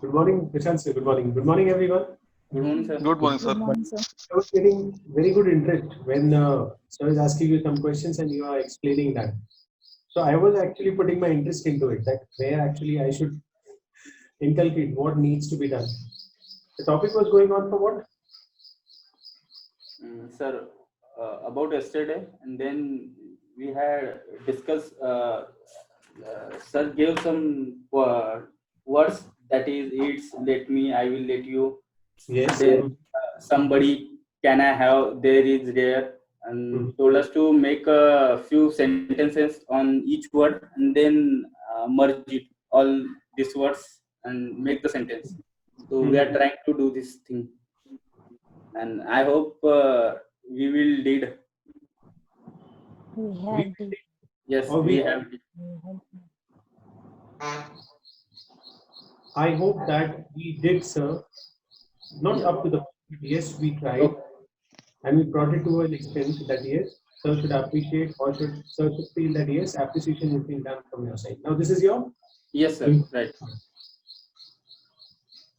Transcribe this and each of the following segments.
Good morning, Prashant sir. Good morning. Good morning, everyone. Good morning, sir. Good morning, Good sir. morning, sir. I was getting very good interest when sir is asking you some questions and you are explaining that. So I was actually putting my interest into it, that where actually I should inculcate what needs to be done. The topic was going on for what? Sir, about yesterday, and then we had discussed. Sir gave some words, that is, it's let me, I will let you. Yes. Then somebody, can I have, there is there, Mhm. and told us to make a few sentences on each word and then merge it all these words and make the sentence. So we are Mhm. trying to do this thing, and I hope we will lead. We We, had the Yes, or we we, have. I hope that we did, sir. Not Yeah. up to the point. Yes, we tried Okay. and we brought it to an extent that yes, sir should appreciate or sir should feel that yes, appreciation is being done from your side. Now this is your Yes, sir. input. Right.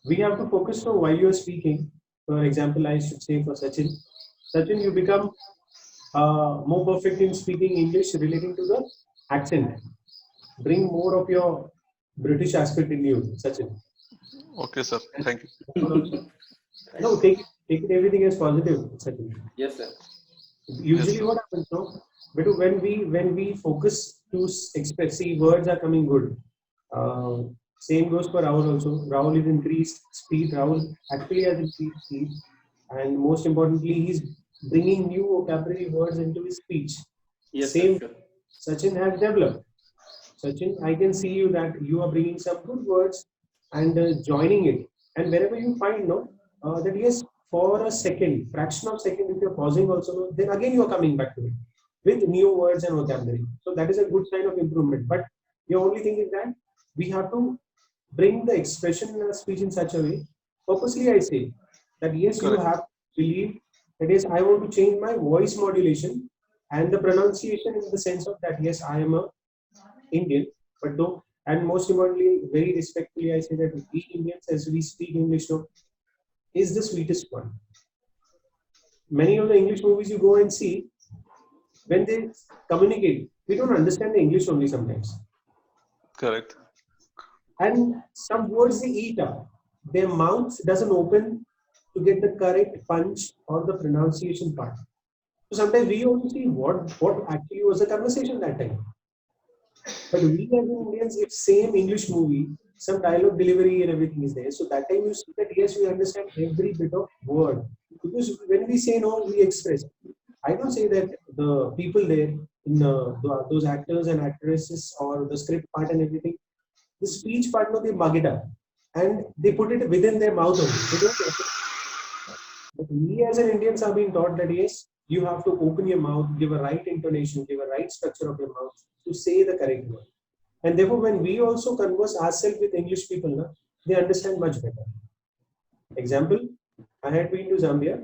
We have to focus on while you're speaking. For example, I should say for Sachin. Sachin, you become more perfect in speaking English relating to the accent. Bring more of your British aspect in you, Sachin. Okay, sir. And Thank you. also, Right. no, take it everything as positive, Sachin. Yes, sir. Yes, Usually, sir. what happens, no? But when we focus to express, see, words are coming good. Uh, Same goes for Rahul also. Rahul is increased speed. Rahul actually has increased speed, and most importantly, he's bringing new vocabulary words into his speech. Yes, sir. Same, Sure. Sachin has developed. Sachin, I can see you that you are bringing some good words and joining it. And wherever you find, no, that yes, for a second, fraction of second, if you're pausing also, no, then again you are coming back to it with new words and vocabulary. So that is a good sign of improvement. But the only thing is that we have to bring the expression in our speech in such a way. Purposely, I say that yes, you Correct. have to believe that yes, I want to change my voice modulation and the pronunciation in the sense of that yes, I am a Indian, but though, and most importantly, very respectfully, I say that we Indians, as we speak English now, is the sweetest one. Many of the English movies you go and see, when they communicate, we don't understand the English only sometimes. Correct. And some words they eat up. Their mouth doesn't open to get the correct punch or the pronunciation part. So sometimes we only see what actually was the conversation that time. But we as Indians, if same English movie, some dialogue delivery and everything is there. So that time you see that yes, we understand every bit of word. Because when we say no, we express. I don't say that the people there, in those actors and actresses or the script part and everything, the speech part, no, they mug it up and they put it within their mouth only. They don't open. But we as an Indians are being taught that yes, you have to open your mouth, give a right intonation, give a right structure of your mouth to say the correct word. And therefore, when we also converse ourselves with English people, na, they understand much better. Example, I had been to Zambia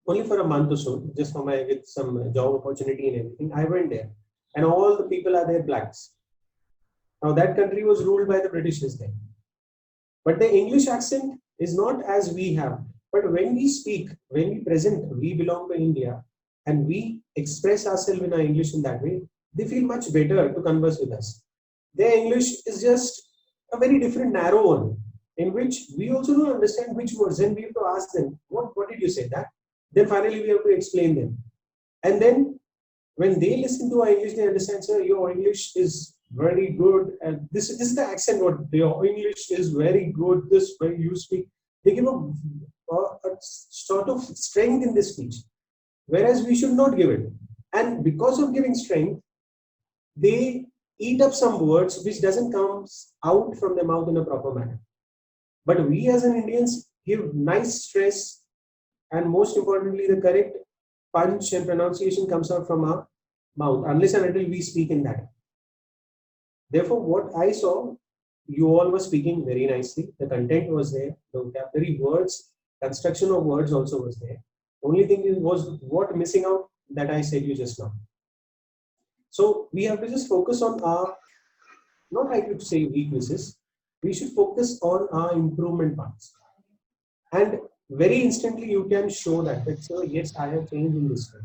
only for a month or so, just for my with some job opportunity and everything. I went there, and all the people are there blacks. Now that country was ruled by the Britishers then, but the English accent is not as we have. But when we speak, when we present, we belong to India, and we express ourselves in our English in that way, they feel much better to converse with us. Their English is just a very different, narrow one, in which we also don't understand which words. Then we have to ask them, what did you say that? Then finally we have to explain them. And then when they listen to our English, they understand, sir, your English is very good. And this is the accent, what your English is very good, this way you speak. They give a sort of strength in this speech, whereas we should not give it. And because of giving strength, they eat up some words which doesn't come out from their mouth in a proper manner. But we as an Indians give nice stress, and most importantly, the correct punch and pronunciation comes out from our mouth, unless and until we speak in that. Therefore, what I saw, you all were speaking very nicely. The content was there, the vocabulary words, construction of words also was there. Only thing is was what missing out that I said you just now. So we have to just focus on our, not I could say weaknesses, we should focus on our improvement parts. And very instantly you can show that so yes, I have changed in this way.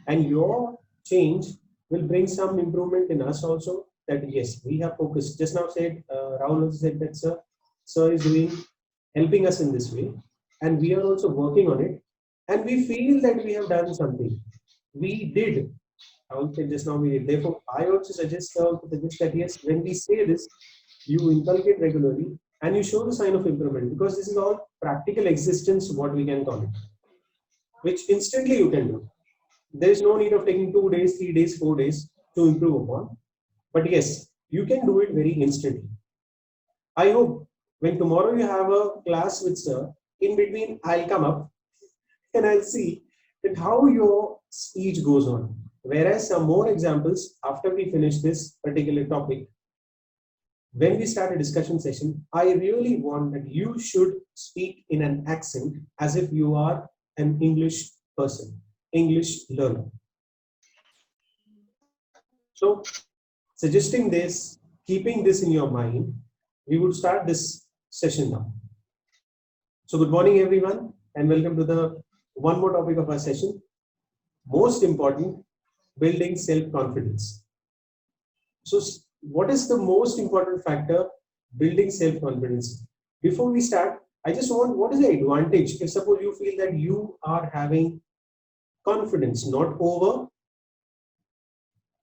And your change will bring some improvement in us also, that yes, we have focused. Just now said, Rahul also said that sir is helping us in this way, and we are also working on it, and we feel that we have done something. We did. Rahul said just now we did. Therefore, I also suggest that yes, when we say this, you inculcate regularly and you show the sign of improvement, because this is all practical existence, what we can call it, which instantly you can do. There is no need of taking 2 days, 3 days, 4 days to improve upon. But yes, you can do it very instantly. I hope when tomorrow you have a class with sir, in between I'll come up and I'll see that how your speech goes on. Whereas some more examples after we finish this particular topic. When we start a discussion session, I really want that you should speak in an accent as if you are an English person, English learner. So, suggesting this, keeping this in your mind, we would start this session now. So, good morning, everyone, and welcome to the one more topic of our session. Most important, building self-confidence. So, what is the most important factor building self-confidence? Before we start, I just want, what is the advantage if suppose you feel that you are having confidence, not over,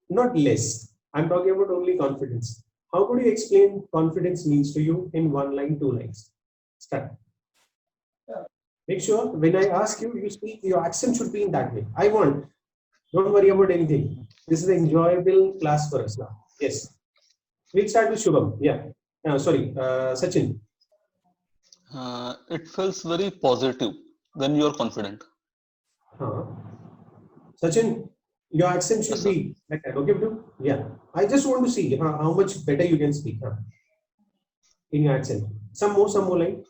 not less. I'm talking about only confidence. How could you explain confidence means to you in 1 line, 2 lines? Start. Make sure when I ask you, you speak, your accent should be in that way. I want. Don't worry about anything. This is an enjoyable class for us now. Yes. We'll start with Shubham. Yeah. Sachin. It feels very positive when you are confident. Sachin, your accent should Yes, sir. be like that. Okay, Abdul? Yeah. I just want to see how much better you can speak in your accent. Some more line.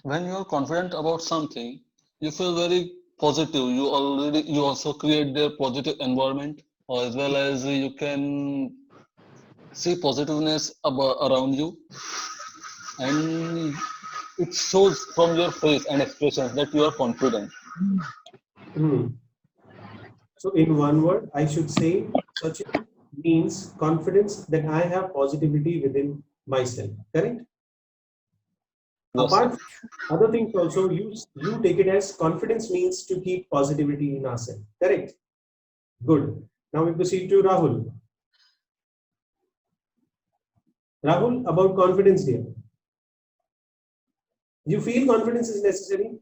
When you are confident about something, you feel very positive. You also create their positive environment, or as well as you can see positiveness around you, and it shows from your face and expressions that you are confident. Hmm. So in one word, I should say Sachin means confidence that I have positivity within myself. Correct? Yes, sir. Apart from other things also, you take it as confidence means to keep positivity in ourselves. Correct? Good. Now we proceed to Rahul. Rahul, about confidence here. You feel confidence is necessary?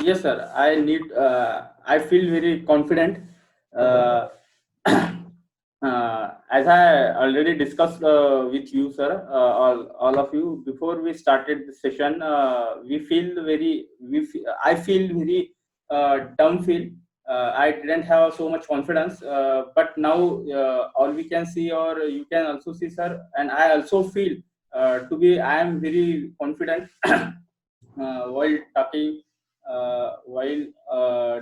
Yes, sir. I need. I feel very confident. Uh, as I already discussed with you, sir, all of you, before we started the session, we feel very. I feel very dumb. Feel. I didn't have so much confidence, but now all we can see, or you can also see, sir, and I also feel to be. I am very confident while talking, while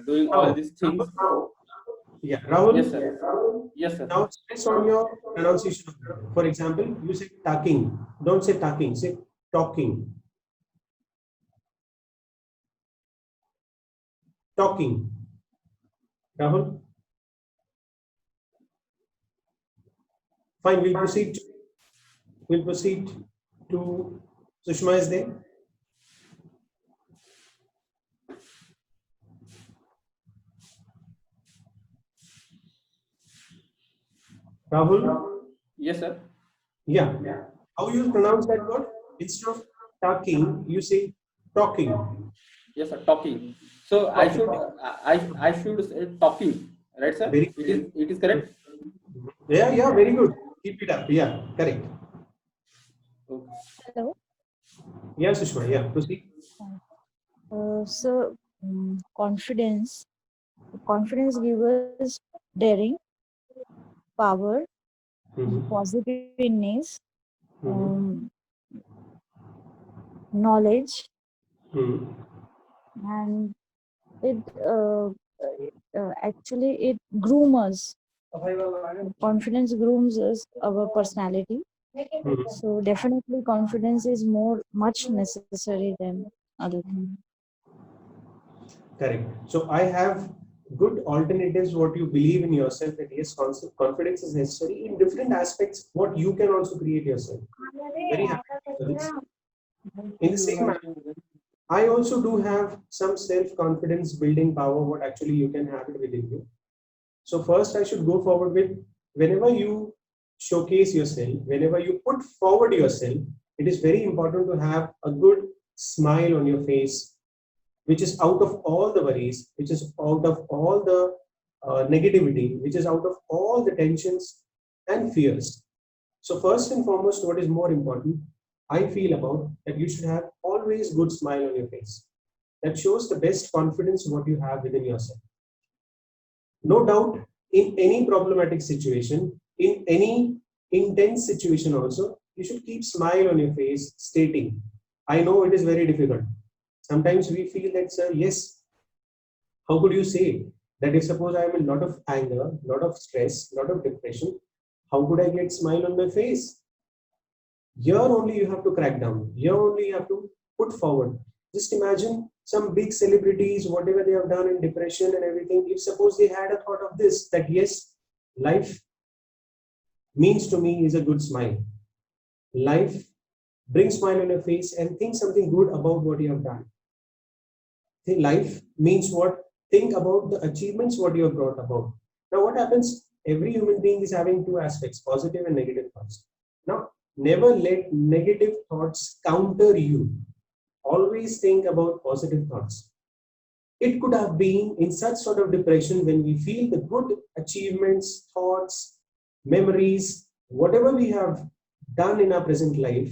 doing all Now, these things. yeah, Yes, Rahul. sir. Yes, sir. Now stress on your pronunciation. For example, you say talking. Don't say talking. Say talking. Talking. Rahul. Fine. We'll proceed. We'll proceed to Sushma is there. Rahul. Yes, sir. Yeah. How you pronounce that word? Instead of talking, you say talking. Yes, sir. Talking. So Talking. I should say talking, right, sir? Very It is correct. yeah, very good. Keep it up. Yeah, correct. Okay. Hello. Yeah, Sushma. Yeah, proceed. So, confidence. Confidence gives us daring, power, Mhm. positiveness, Mhm. knowledge, Mhm. and it actually it grooms us. Confidence grooms us our personality. Mhm. So definitely confidence is much necessary than other thing. Correct. So I have good alternatives. What you believe in yourself, that yes, confidence is necessary in different aspects. What you can also create yourself. Very happy for this. In the same manner, I also do have some self-confidence building power. What actually you can have it within you. So first, I should go forward with, whenever you showcase yourself, whenever you put forward yourself, it is very important to have a good smile on your face, which is out of all the worries, which is out of all the negativity, which is out of all the tensions and fears. So first and foremost, what is more important, I feel about that you should have always good smile on your face. That shows the best confidence what you have within yourself. No doubt, in any problematic situation, in any intense situation also, you should keep smile on your face, stating, I know it is very difficult. Sometimes we feel that, sir, yes, how could you say that if suppose I am in lot of anger, lot of stress, lot of depression, how could I get smile on my face? Here only you have to crack down. Here only you have to put forward. Just imagine some big celebrities, whatever they have done in depression and everything. If suppose they had a thought of this, that yes, life means to me is a good smile. Life brings smile on your face and think something good about what you have done. Life means what? Think about the achievements what you have brought about. Now, what happens? Every human being is having two aspects, positive and negative thoughts. Now, never let negative thoughts counter you. Always think about positive thoughts. It could have been in such sort of depression when we feel the good achievements, thoughts, memories, whatever we have done in our present life,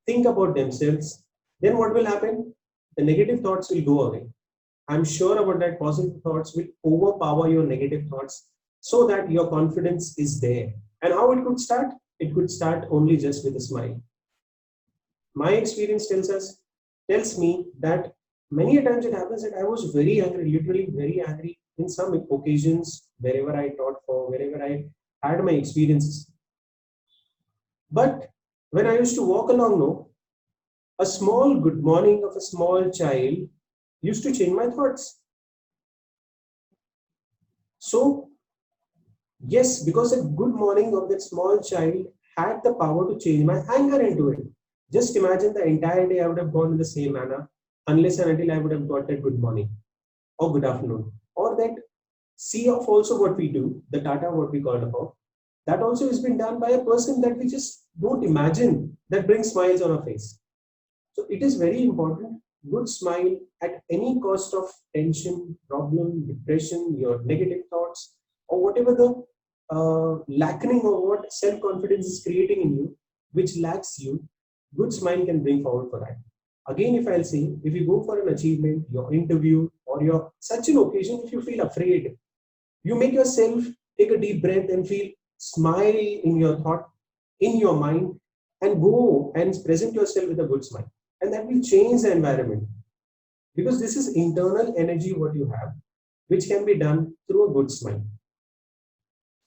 think about themselves, then what will happen? The negative thoughts will go away. I'm sure about that positive thoughts will overpower your negative thoughts so that your confidence is there. And how it could start? It could start only just with a smile. My experience tells me that many a times it happens that I was very angry, literally very angry in some occasions, wherever I taught for, wherever I had my experiences. But when I used to walk along, no, a small good morning of a small child used to change my thoughts. So, yes, because a good morning of that small child had the power to change my anger into it. Just imagine the entire day I would have gone in the same manner unless and until I would have got that good morning or good afternoon or that see of also what we do, the Tata what we called about. That also has been done by a person that we just don't imagine that brings smiles on our face. So it is very important. Good smile at any cost of tension, problem, depression, your negative thoughts, or whatever the lacking or what self confidence is creating in you, which lacks you. Good smile can bring forward for that. Again, if I'll say, if you go for an achievement, your interview, or your such an occasion, if you feel afraid, you make yourself take a deep breath and feel smile in your thought, in your mind, and go and present yourself with a good smile. And that will change the environment because this is internal energy what you have, which can be done through a good smile.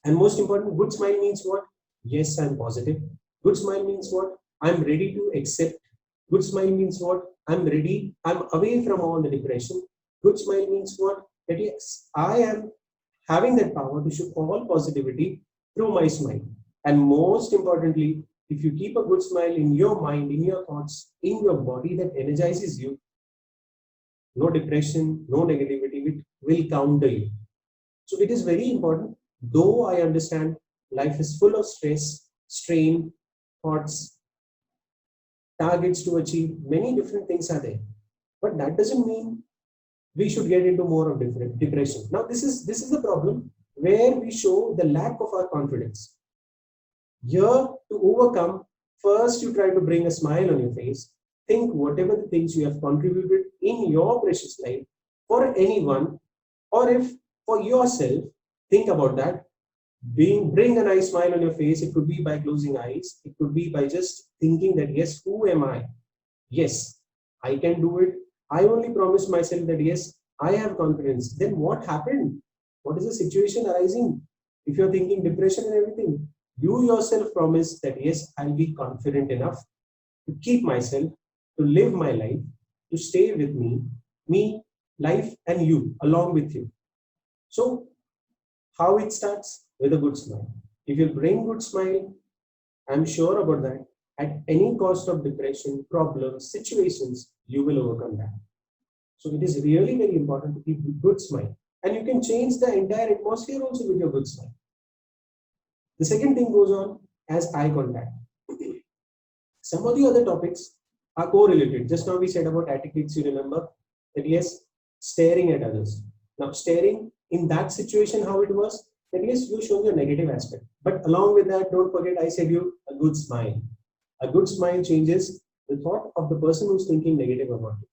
And most important, good smile means what? Yes, I'm positive. Good smile means what? I'm ready to accept. Good smile means what? I'm ready. I'm away from all the depression. Good smile means what? That yes, I am having that power to show all positivity through my smile. And most importantly, if you keep a good smile in your mind, in your thoughts, in your body that energizes you, no depression, no negativity will counter you. So it is very important, though I understand life is full of stress, strain, thoughts, targets to achieve, many different things are there. But that doesn't mean we should get into more of different depression. Now, this is the problem where we show the lack of our confidence. Here to overcome, first you try to bring a smile on your face. Think whatever the things you have contributed in your precious life for anyone, or if for yourself, think about that. Bring a nice smile on your face. It could be by closing eyes. It could be by just thinking that yes, who am I? Yes, I can do it. I only promised myself that yes, I have confidence. Then what happened? What is the situation arising? If you're thinking depression and everything, You yourself promise that yes, I'll be confident enough to keep myself, to live my life, to stay with me, life, and you along with you. So, how it starts? With a good smile. If you bring good smile, I'm sure about that. At any cost of depression, problems, situations, you will overcome that. So it is really very important to keep a good smile. And you can change the entire atmosphere also with your good smile. The second thing goes on as eye contact. Some of the other topics are correlated. Just now we said about etiquettes, you remember that yes, staring at others. Now, staring in that situation, how it was, that yes, you show your negative aspect. But along with that, don't forget, I said you a good smile. A good smile changes the thought of the person who's thinking negative about you.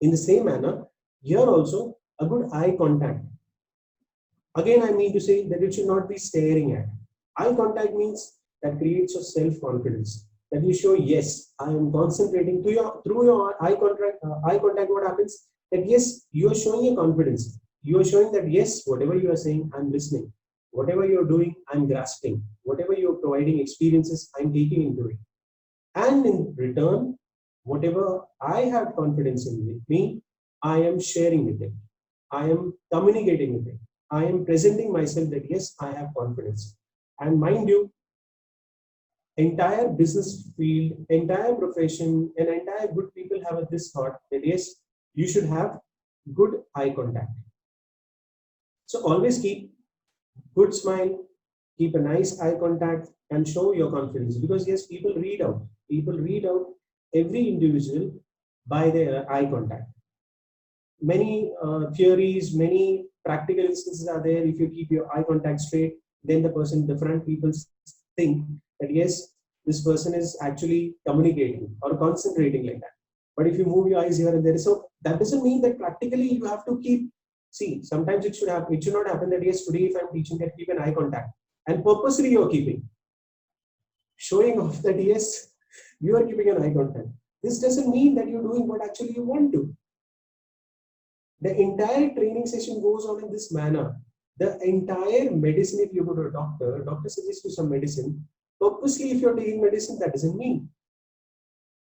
In the same manner, here also, a good eye contact. Again, I mean to say that it should not be staring at. Eye contact means that creates your self-confidence. That you show, yes, I am concentrating through your eye contact. Eye contact, what happens? That yes, you are showing your confidence. You are showing that yes, whatever you are saying, I'm listening. Whatever you're doing, I'm grasping. Whatever you're providing experiences, I'm taking into it. And in return, whatever I have confidence in with me, I am sharing with it. I am communicating with it. I am presenting myself that yes, I have confidence. And mind you, entire business field, entire profession, and entire good people have this thought that yes, you should have good eye contact. So always keep good smile, keep a nice eye contact, and show your confidence. Because yes, people read out. People read out every individual by their eye contact. Many theories, many practical instances are there. If you keep your eye contact straight, then the front people think that yes, this person is actually communicating or concentrating like that. But if you move your eyes here and there, so that doesn't mean that practically you have to keep. See, sometimes it should happen. It should not happen that yes, today if I'm teaching, that keep an eye contact, and purposely you're keeping, showing off that yes, you are keeping an eye contact. This doesn't mean that you're doing what actually you want to. The entire training session goes on in this manner. The entire medicine, if you go to a doctor suggests you some medicine. Purposely, if you're taking medicine, that doesn't mean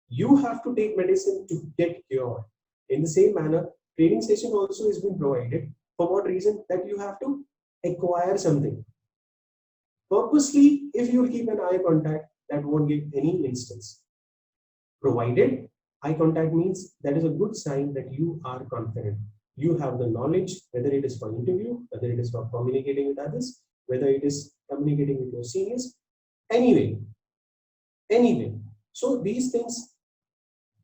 you have to take medicine to get cured. In the same manner, training session also has been provided. For what reason? That you have to acquire something. Purposely, if you will keep an eye contact, that won't give any instance. Provided eye contact means that is a good sign that you are confident. You have the knowledge, whether it is for interview, whether it is for communicating with others, whether it is communicating with your seniors, anyway. So these things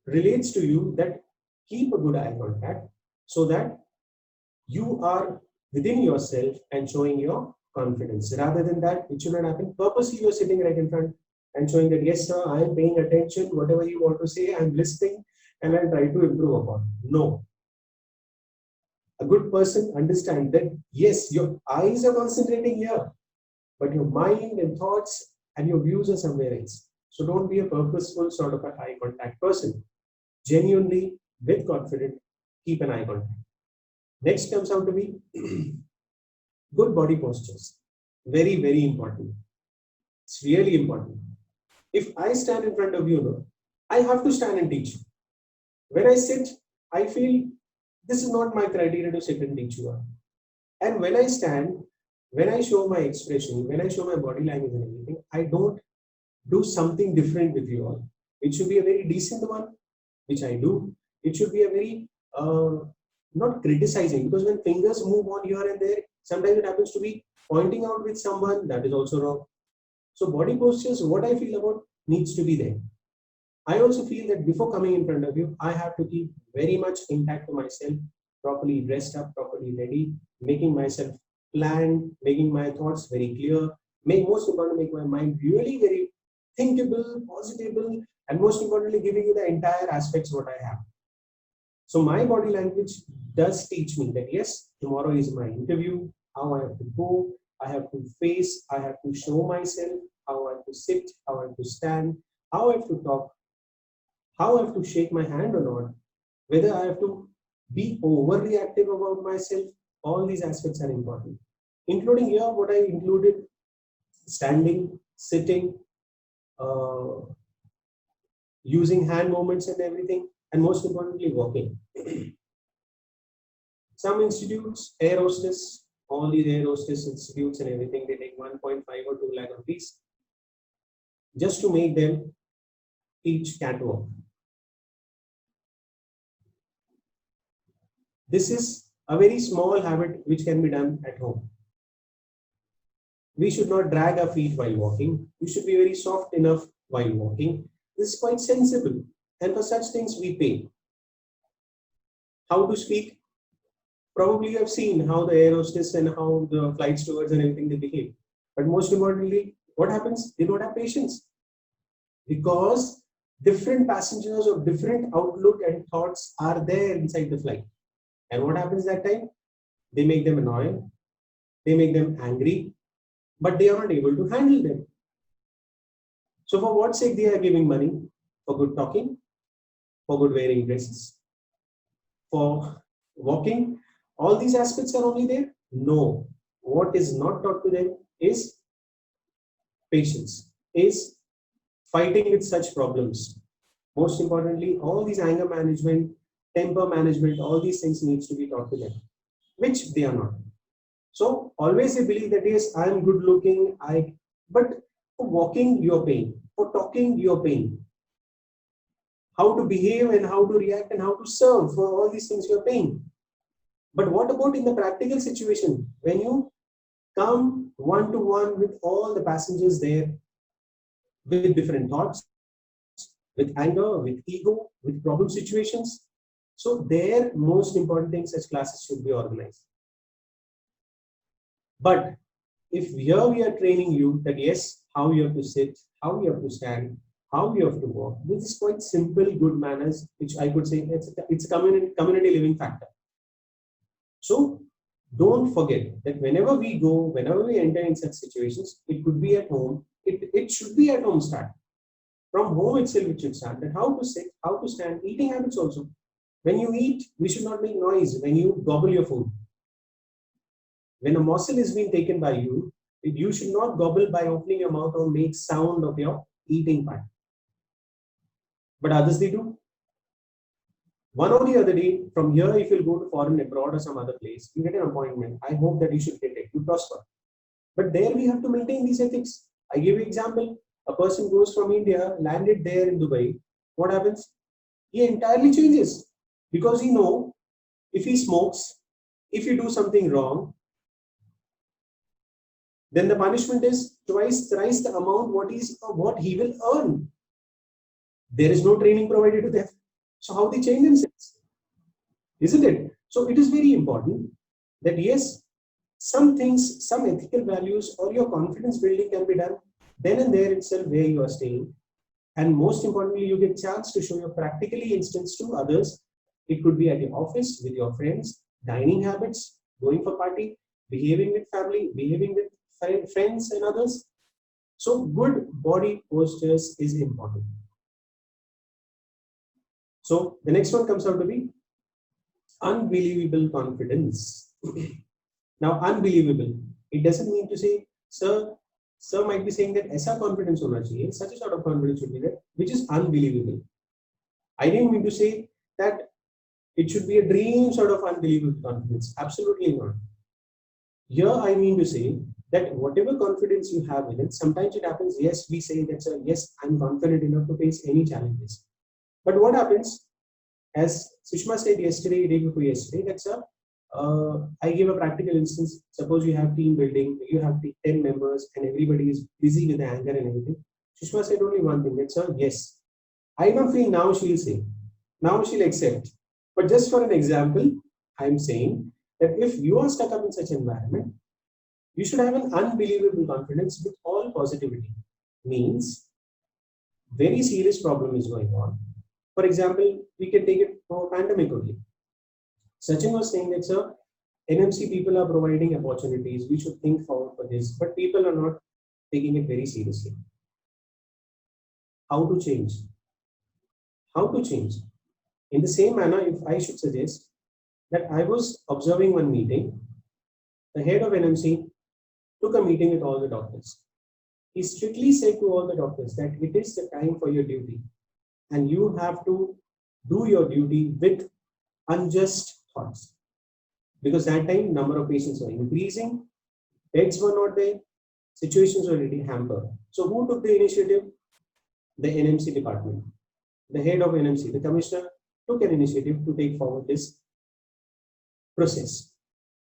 relates to you that keep a good eye contact so that you are within yourself and showing your confidence. Rather than that, it should not happen. Purposely, you're sitting right in front and showing that, yes, sir, I am paying attention. Whatever you want to say, I'm listening and I'll try to improve upon. No. A good person understands that, yes, your eyes are concentrating here, but your mind and thoughts and your views are somewhere else. So don't be a purposeful sort of a eye contact person. Genuinely, with confidence, keep an eye contact. Next comes out to be good body postures. Very, very important. It's really important. If I stand in front of you, I have to stand and teach. When I sit, I feel this is not my criteria to sit and teach you. And when I stand, when I show my expression, when I show my body language and everything, I don't do something different with you all. It should be a very decent one, which I do. It should be a very not criticizing, because when fingers move on here and there, sometimes it happens to be pointing out with someone, that is also wrong. So body postures, what I feel about needs to be there. I also feel that before coming in front of you, I have to keep very much intact to myself, properly dressed up, properly ready, making myself planned, making my thoughts very clear, most importantly, make my mind really very thinkable, positable, and most importantly, giving you the entire aspects what I have. So my body language does teach me that yes, tomorrow is my interview, how I have to go, I have to face, I have to show myself, how I have to sit, how I have to stand, how I have to talk, how I have to shake my hand or not, whether I have to be overreactive about myself. All these aspects are important. Including here, what I included standing, sitting, uh, using hand movements and everything, and most importantly, walking. Some institutes, air hostess, all these air hostess institutes and everything, they take 1.5 or 2 lakh rupees just to make them teach catwalk. This is a very small habit which can be done at home. We should not drag our feet while walking. We should be very soft enough while walking. This is quite sensible. And for such things, we pay. How to speak? Probably you have seen how the air hostess and how the flight stewards and everything they behave. But most importantly, what happens? They don't have patience. Because different passengers of different outlook and thoughts are there inside the flight. And what happens that time? They make them annoyed. They make them angry. But they are not able to handle them. So for what sake they are giving money? For good talking, for good wearing dresses, for walking. All these aspects are only there? No. What is not taught to them is patience, is fighting with such problems. Most importantly, all these anger management, temper management, all these things needs to be taught to them, which they are not. So always they believe that yes, I am good looking, but for walking you're paying, for talking you're paying. How to behave and how to react and how to serve, for all these things you're paying. But what about in the practical situation when you come one to one with all the passengers there with different thoughts, with anger, with ego, with problem situations? So there, most important thing, such classes should be organized. But if here we are training you that yes, how you have to sit, how you have to stand, how you have to walk, this is quite simple, good manners, which I could say it's a community living factor. So don't forget that whenever we go, whenever we enter in such situations, it could be at home. It should be at home start. From home itself it should start. That how to sit, how to stand, eating habits also. When you eat, we should not make noise when you gobble your food. When a morsel is being taken by you, you should not gobble by opening your mouth or make sound of your eating part. But others they do. One or the other day, from here, if you'll go to foreign abroad or some other place, you get an appointment. I hope that you should get it, you prosper. But there we have to maintain these ethics. I give you an example. A person goes from India, landed there in Dubai. What happens? He entirely changes because he knows if he smokes, if you do something wrong, then the punishment is twice, thrice the amount what he will earn. There is no training provided to them. So how they change themselves, isn't it? So it is very important that yes, some things, some ethical values or your confidence building can be done then and there itself where you are staying. And most importantly, you get chance to show your practically instance to others. It could be at your office, with your friends, dining habits, going for party, behaving with family, behaving with friends and others. So good body postures is important. So the next one comes out to be unbelievable confidence. Now, unbelievable, it doesn't mean to say, sir might be saying that aisa confidence hona chahiye, such a sort of confidence should be there, which is unbelievable. I didn't mean to say that it should be a dream sort of unbelievable confidence. Absolutely not. Here I mean to say that whatever confidence you have in it, sometimes it happens, yes, we say that, sir, yes, I'm confident enough to face any challenges. But what happens, as Sushma said yesterday, day before yesterday, that sir, I give a practical instance. Suppose you have team building, you have 10 members and everybody is busy with anger and everything. Sushma said only one thing, that sir, yes, I don't feel now she'll say, now she'll accept. But just for an example, I'm saying that if you are stuck up in such an environment, you should have an unbelievable confidence with all positivity. Means very serious problem is going on. For example, we can take it for pandemic only. Sachin was saying that, sir, NMC people are providing opportunities. We should think forward for this, but people are not taking it very seriously. How to change? How to change? In the same manner, if I should suggest that I was observing one meeting, the head of NMC took a meeting with all the doctors. he strictly said to all the doctors that it is the time for your duty and you have to do your duty with unjust thoughts. Because that time number of patients were increasing, beds were not there, situations were already hampered. So who took the initiative? The NMC department. The head of NMC, the commissioner, took an initiative to take forward this process.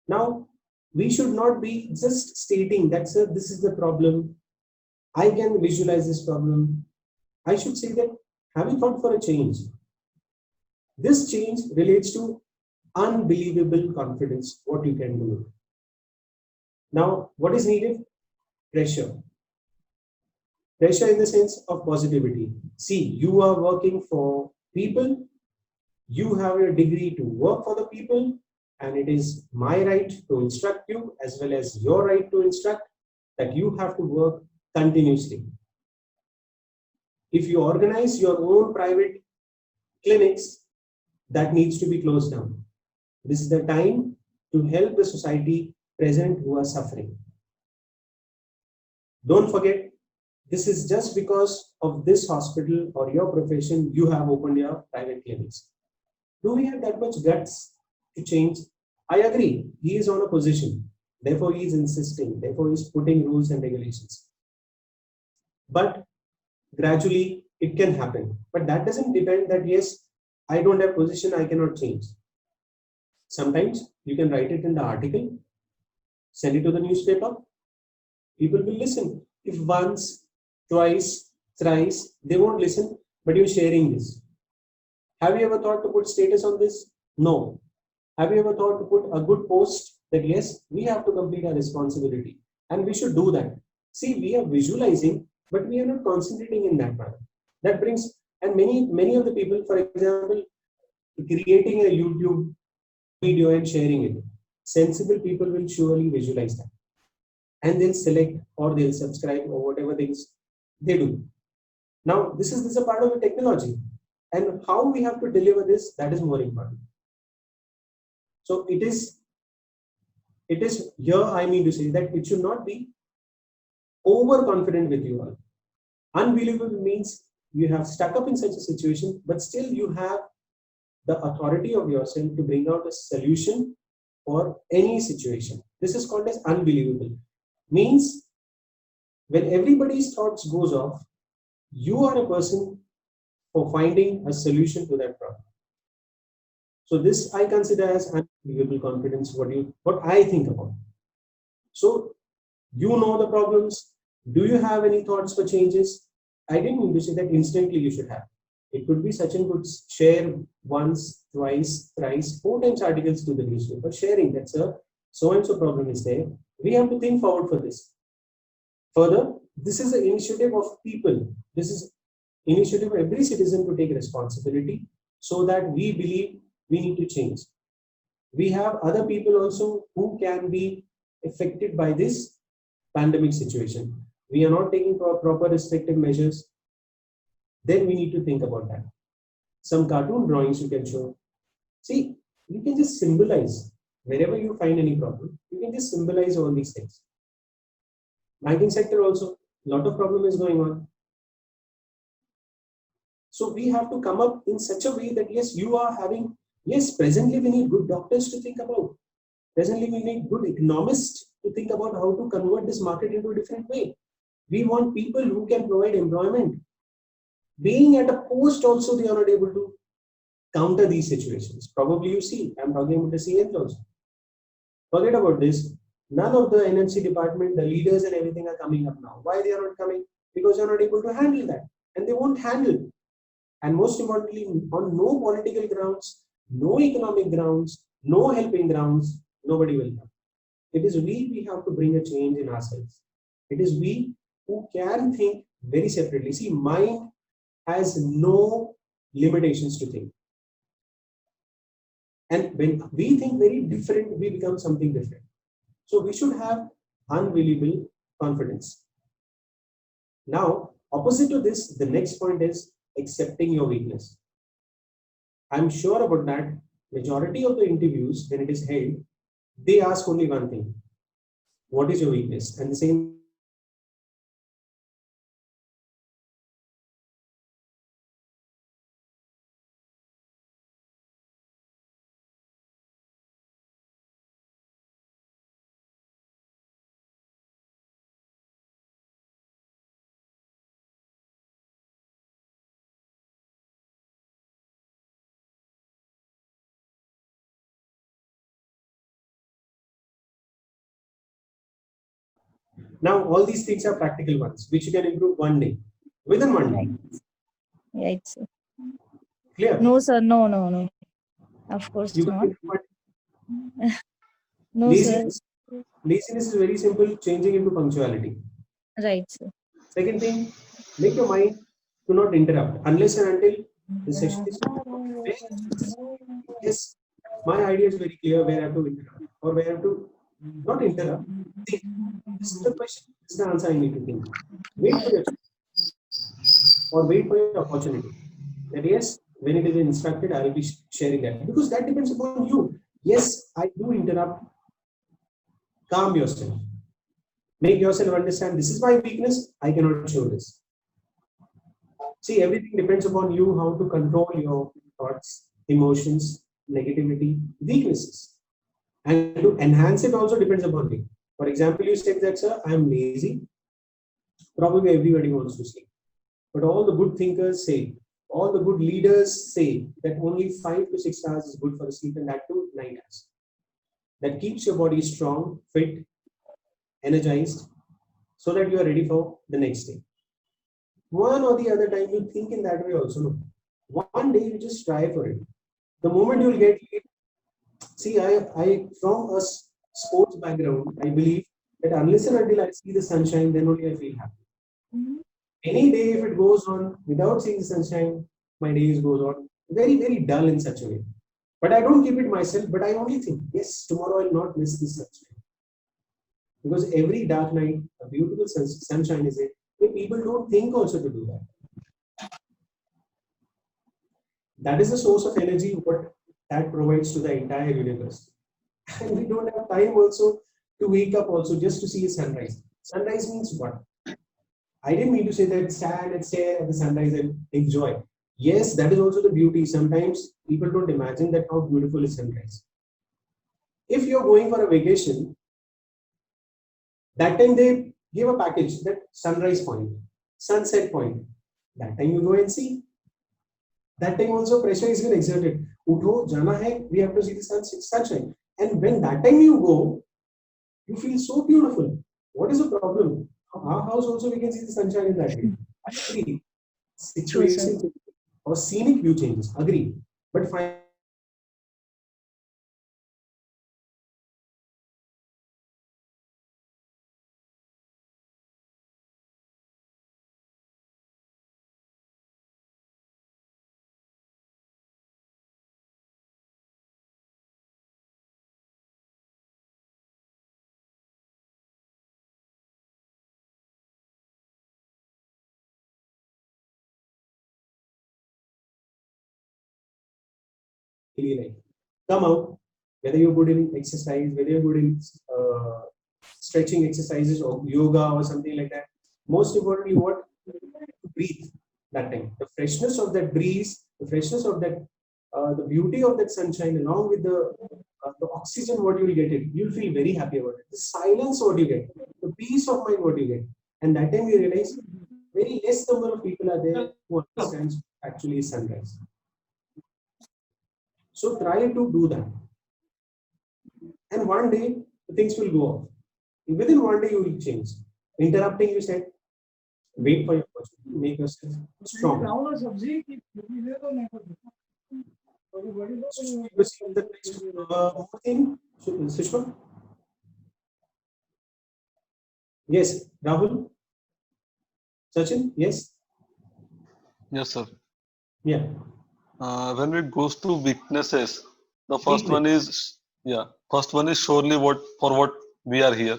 Now, we should not be just stating that, sir, this is the problem. I can visualize this problem. I should say that, have you thought for a change? This change relates to unbelievable confidence, what you can do. Now, what is needed? Pressure. Pressure in the sense of positivity. See, you are working for people, you have a degree to work for the people, and it is my right to instruct you as well as your right to instruct that you have to work continuously. If you organize your own private clinics, that needs to be closed down. This is the time to help the society present who are suffering. Don't forget, this is just because of this hospital or your profession, you have opened your private clinics. Do we have that much guts to change? I agree, he is on a position, therefore he is insisting, therefore he is putting rules and regulations. But gradually it can happen. But that doesn't depend that, yes, I don't have position, I cannot change. Sometimes you can write it in the article, send it to the newspaper, people will listen. If once, twice, thrice, they won't listen, but you're sharing this. Have you ever thought to put status on this? No. Have you ever thought to put a good post that yes, we have to complete our responsibility and we should do that? See, we are visualizing, but we are not concentrating in that manner. That brings, and many of the people, for example, creating a YouTube video and sharing it. Sensible people will surely visualize that. And they'll select or they'll subscribe or whatever things they do. Now, this is a part of the technology. And how we have to deliver this, that is more important. So it is here I mean to say that it should not be overconfident with you all. Unbelievable means you have stuck up in such a situation, but still you have the authority of yourself to bring out a solution for any situation. This is called as unbelievable. Means when everybody's thoughts goes off, you are a person for finding a solution to that problem. So this I consider as unbelievable confidence, what I think about. So you know the problems. Do you have any thoughts for changes? I didn't mean to say that instantly you should have. It could be Sachin could share once, twice, thrice, 4 times articles to the newspaper, sharing that, sir, so-and-so problem is there. We have to think forward for this. Further, this is an initiative of people. This is initiative of every citizen to take responsibility so that we believe we need to change. We have other people also who can be affected by this pandemic situation. We are not taking proper restrictive measures. Then we need to think about that. Some cartoon drawings you can show. See, you can just symbolize wherever you find any problem. You can just symbolize all these things. Banking sector also, a lot of problem is going on. So we have to come up in such a way that yes, you are having, yes, presently we need good doctors to think about. Presently we need good economists to think about how to convert this market into a different way. We want people who can provide employment. Being at a post also, they are not able to counter these situations. Probably you see, I'm talking about the CNs also. Forget about this. None of the NMC department, the leaders and everything are coming up now. Why they are not coming? Because they are not able to handle that. And they won't handle. And most importantly, on no political grounds, no economic grounds, no helping grounds, nobody will come. It is we have to bring a change in ourselves. It is we who can think very separately. See, mind has no limitations to think. And when we think very different, we become something different. So we should have unbelievable confidence. Now, opposite to this, the next point is accepting your weakness. I'm sure about that. Majority of the interviews, when it is held, they ask only one thing. What is your weakness? And the same Now, all these things are practical ones, which you can improve one day, within one day. Right, sir. Clear? No, sir. No. Of course You not. can No, sir. Laziness is very simple, changing into punctuality. Right, sir. Second thing, make your mind to not interrupt unless and until the session is very, yes, my idea is very clear where I have to interrupt or where I have to not interrupt. Think. This is the question, this is the answer I need to think. Wait for your or wait for your opportunity. That yes, when it is instructed, I will be sharing that because that depends upon you. Yes, I do interrupt. Calm yourself. Make yourself understand this is my weakness. I cannot show this. See, everything depends upon you how to control your thoughts, emotions, negativity, weaknesses. And to enhance it also depends upon you. For example, you said that, sir, I am lazy. Probably everybody wants to sleep. But all the good thinkers say, all the good leaders say that only 5 to 6 hours is good for sleep, and that too 9 hours. That keeps your body strong, fit, energized, so that you are ready for the next day. One or the other time you think in that way also. No. One day you just try for it. The moment you'll get it, see, I from a sports background, I believe that unless and until I see the sunshine, then only I feel happy. Any day if it goes on without seeing the sunshine, my days goes on very, very dull in such a way. But I don't keep it myself, but I only think, yes, tomorrow I'll not miss this sunshine. Because every dark night, a beautiful sunshine is it. But people don't think also to do that. That is the source of energy what that provides to the entire universe. And we don't have time also to wake up also just to see a sunrise. Sunrise means what? I didn't mean to say that stand and stare at the sunrise and enjoy. Yes, that is also the beauty. Sometimes people don't imagine that how beautiful is sunrise. If you're going for a vacation, that time they give a package that sunrise point, sunset point. That time you go and see. That time also pressure is being exerted. Utho, jana hai, we have to see the sunshine. And when that time you go, you feel so beautiful. What is the problem? Our house also we can see the sunshine in that way. I agree. Situation or scenic view changes. Agree. But finally, like come out, whether you're good in exercise, whether you're good in stretching exercises or yoga or something like that. Most importantly, what? Breathe that time. The freshness of that breeze, the freshness of that, the beauty of that sunshine, along with the oxygen, what you'll get it, you'll feel very happy about it. The silence, what you get, the peace of mind, what you get, and that time you realize very less number of people are there who understands actually sunrise. So try to do that, and one day the things will go off. Within one day you will change. Interrupting, you said, wait for your opportunity, make yourself strong. The next thing, Sushma? Yes, Rahul? Sachin? Yes? Yes, sir. Yeah. When it goes to weaknesses, the first one is surely what we are here.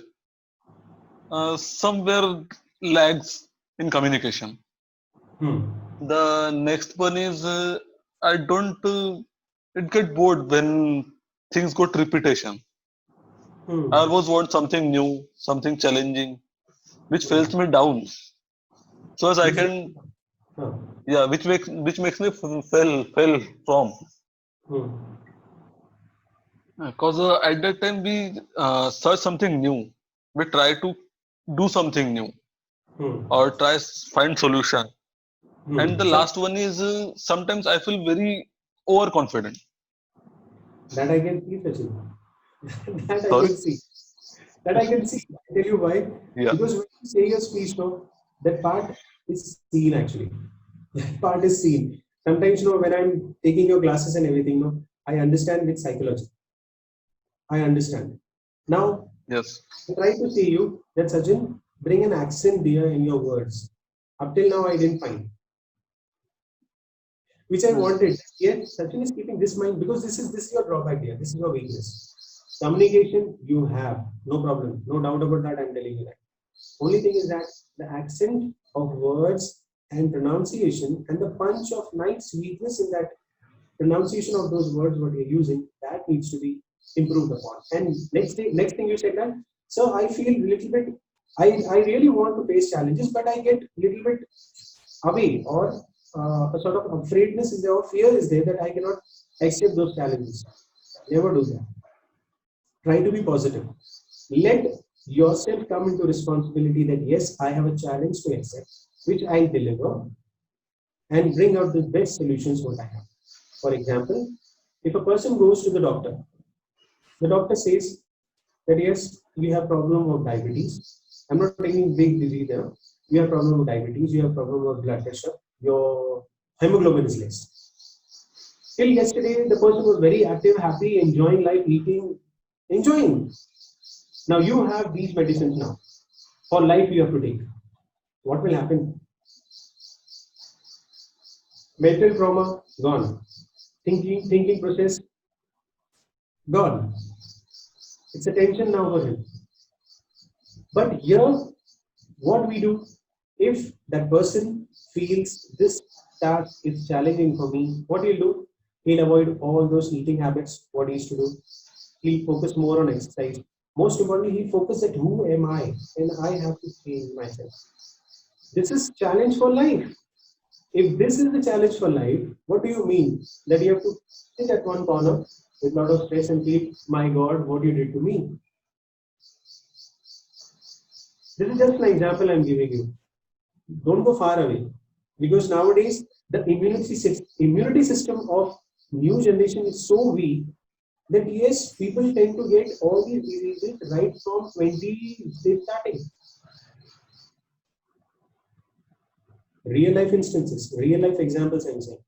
Somewhere lags in communication. The next one is I don't it get bored when things got repetition. I always want something new, something challenging, which fails me down. So as I can, which makes me fell from. Because at that time we search something new, we try to do something new, or find solution. And the last one is sometimes I feel very overconfident. That I can see, Sachin. That Sorry? I can see. That I can see. I tell you why. Yeah. Because when you say your speech, no, that part is seen actually. That part is seen. Sometimes, when I'm taking your classes and everything, I understand with psychology. I understand. Now, Yes. I try to say you that Sachin, bring an accent there in your words. Up till now, I didn't find, which I wanted. Yes, Sachin is keeping this mind because this is your drawback here. This is your weakness. Communication you have, no problem, no doubt about that. I'm telling you that. Only thing is that the accent of words and pronunciation and the punch of nice weakness in that pronunciation of those words what you're using, that needs to be improved upon. And next thing you said that, so I feel little bit, I really want to face challenges, but I get little bit away or a sort of afraidness is there or fear is there that I cannot accept those challenges. Never do that. Try to be positive. Let yourself come into responsibility that yes, I have a challenge to accept, which I deliver and bring out the best solutions what I have. For example, if a person goes to the doctor says that yes, you have problem of diabetes. I'm not taking big disease there. You have problem of diabetes, you have problem of blood pressure, your hemoglobin is less. Till yesterday, the person was very active, happy, enjoying life, eating, enjoying. Now you have these medicines now. For life you have to take. What will happen? Mental trauma, gone. Thinking process, gone. It's a tension now for him. But here, what we do, if that person feels this task is challenging for me, what he'll do? He'll avoid all those eating habits, what he used to do. He'll focus more on exercise. Most importantly, he focuses at who am I and I have to change myself. This is challenge for life. If this is the challenge for life, what do you mean? That you have to sit at one corner with a lot of stress and feel, my God, what you did to me. This is just an example I'm giving you. Don't go far away. Because nowadays, the immunity system of new generation is so weak that yes, people tend to get all these diseases right from 20 they starting. Real life instances, real life examples I'm saying.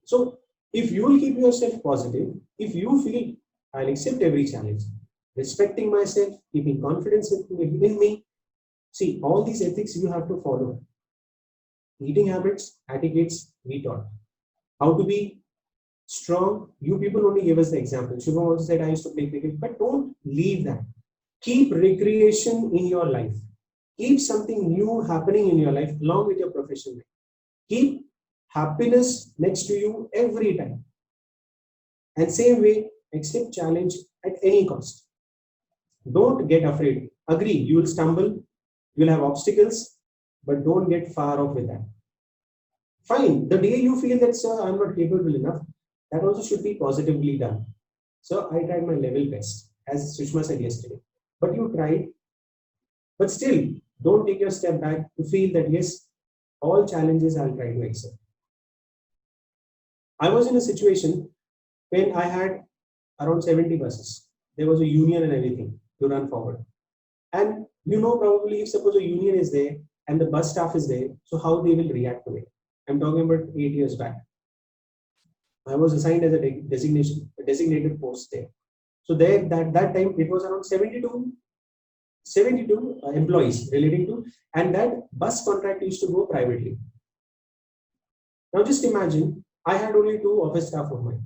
So if you will keep yourself positive, if you feel I'll accept every challenge, respecting myself, keeping confidence in me, see all these ethics you have to follow. Eating habits, etiquettes, we taught. How to be strong, you people only gave us the example. Shubham also said I used to play cricket, but don't leave that. Keep recreation in your life. Keep something new happening in your life along with your profession. Keep happiness next to you every time. And same way, accept challenge at any cost. Don't get afraid. Agree, you will stumble, you will have obstacles, but don't get far off with that. Fine, the day you feel that, sir, I'm not capable enough, that also should be positively done. So I tried my level best, as Sushma said yesterday. But you tried, but still, don't take your step back to feel that yes, all challenges I'll try to accept. I was in a situation when I had around 70 buses. There was a union and everything to run forward. And probably if suppose a union is there and the bus staff is there, so how they will react to it. I'm talking about 8 years back. I was assigned as a designated post there. So there, that time, it was around 72 employees relating to, and that bus contract used to go privately. Now just imagine, I had only 2 office staff of mine,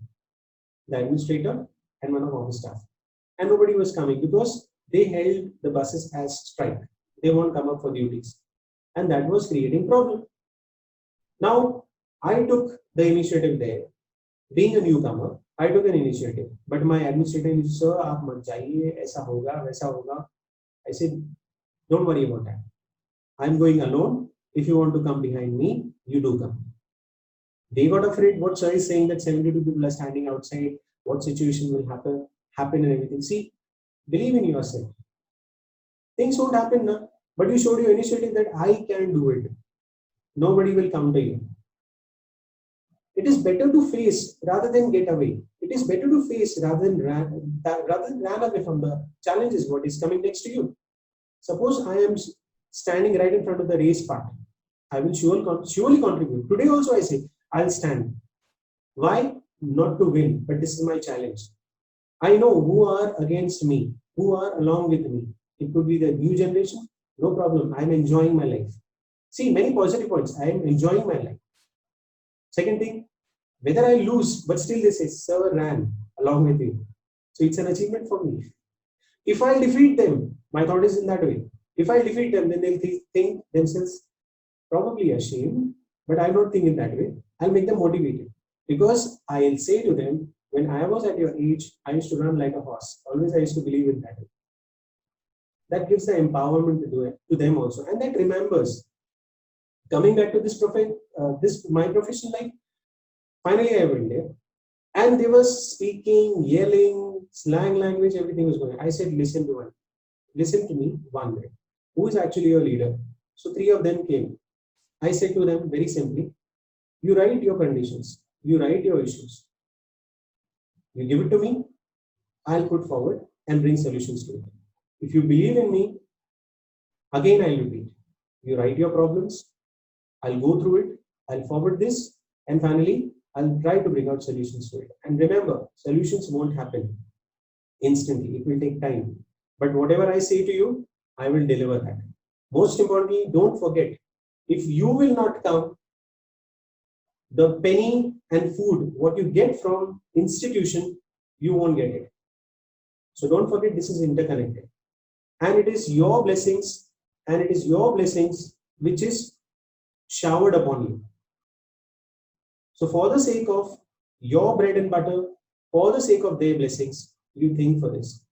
the administrator and one of office staff. And nobody was coming because they held the buses as strike. They won't come up for duties. And that was creating problem. Now, I took the initiative there. Being a newcomer, I took an initiative. But my administrator said, sir, aap mat jaiye, aisa hoga, waisa hoga. I said, don't worry about that. I'm going alone. If you want to come behind me, you do come. They got afraid what sir is saying that 72 people are standing outside, what situation will happen and everything. See, believe in yourself. Things won't happen now, but you showed your initiative that I can do it. Nobody will come to you. It is better to face rather than get away. It is better to face rather than run away from the challenges what is coming next to you. Suppose I am standing right in front of the race part. I will surely contribute. Today also I say, I'll stand. Why? Not to win, but this is my challenge. I know who are against me, who are along with me. It could be the new generation. No problem. I'm enjoying my life. See, many positive points. I am enjoying my life. Second thing, whether I lose, but still they say, sir ran along with you. So it's an achievement for me. If I defeat them, my thought is in that way. If I defeat them, then they'll think themselves probably ashamed, but I don't think in that way. I'll make them motivated. Because I'll say to them, when I was at your age, I used to run like a horse. Always I used to believe in that. That gives the empowerment to them also. And that remembers. Coming back to this my professional life, finally I went there. And they were speaking, yelling, slang language, everything was going. I said, listen to me one minute. Who is actually your leader? So 3 of them came. I said to them very simply, you write your conditions, you write your issues. You give it to me, I'll put forward and bring solutions to it. If you believe in me, again I'll repeat. You write your problems, I'll go through it, I'll forward this, and finally I'll try to bring out solutions to it. And remember, solutions won't happen instantly. It will take time. But whatever I say to you, I will deliver that. Most importantly, don't forget, if you will not come, the penny and food, what you get from institution, you won't get it. So don't forget, this is interconnected. And it is your blessings, which is showered upon you. So for the sake of your bread and butter, for the sake of their blessings, you think for this.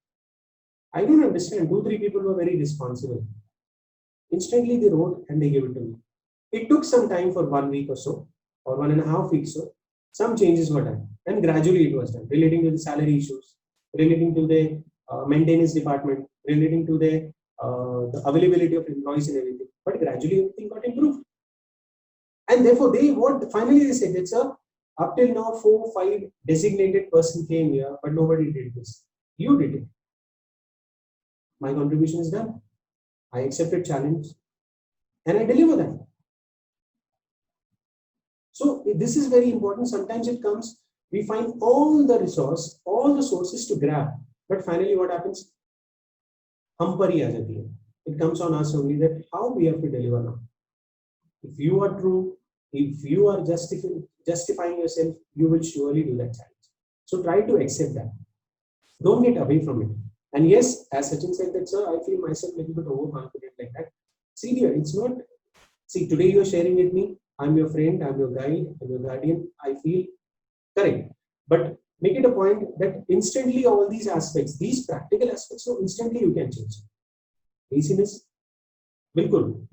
I don't understand. 2-3 people were very responsible. Instantly they wrote and they gave it to me. It took some time for 1 week or so, or 1.5 weeks or so. Some changes were done, and gradually it was done, relating to the salary issues, relating to the maintenance department, relating to the availability of employees and everything. But gradually everything got improved. And therefore, finally they said, it's up till now 4 or 5 designated person came here, but nobody did this. You did it. My contribution is done. I accepted challenge and I deliver that. So this is very important. Sometimes it comes, we find all the sources to grab, but finally what happens? Humpari aa jati hai. It comes on us only that how we have to deliver now. If you are true, if you are justifying yourself, you will surely do that challenge. So try to accept that. Don't get away from it. And yes, as Sachin said that, sir, I feel myself a little bit overconfident like that. See dear, it's not. See, today you are sharing with me. I'm your friend, I'm your guide, I'm your guardian. I feel correct. But make it a point that instantly all these aspects, these practical aspects, so instantly you can change. Laziness, bilkul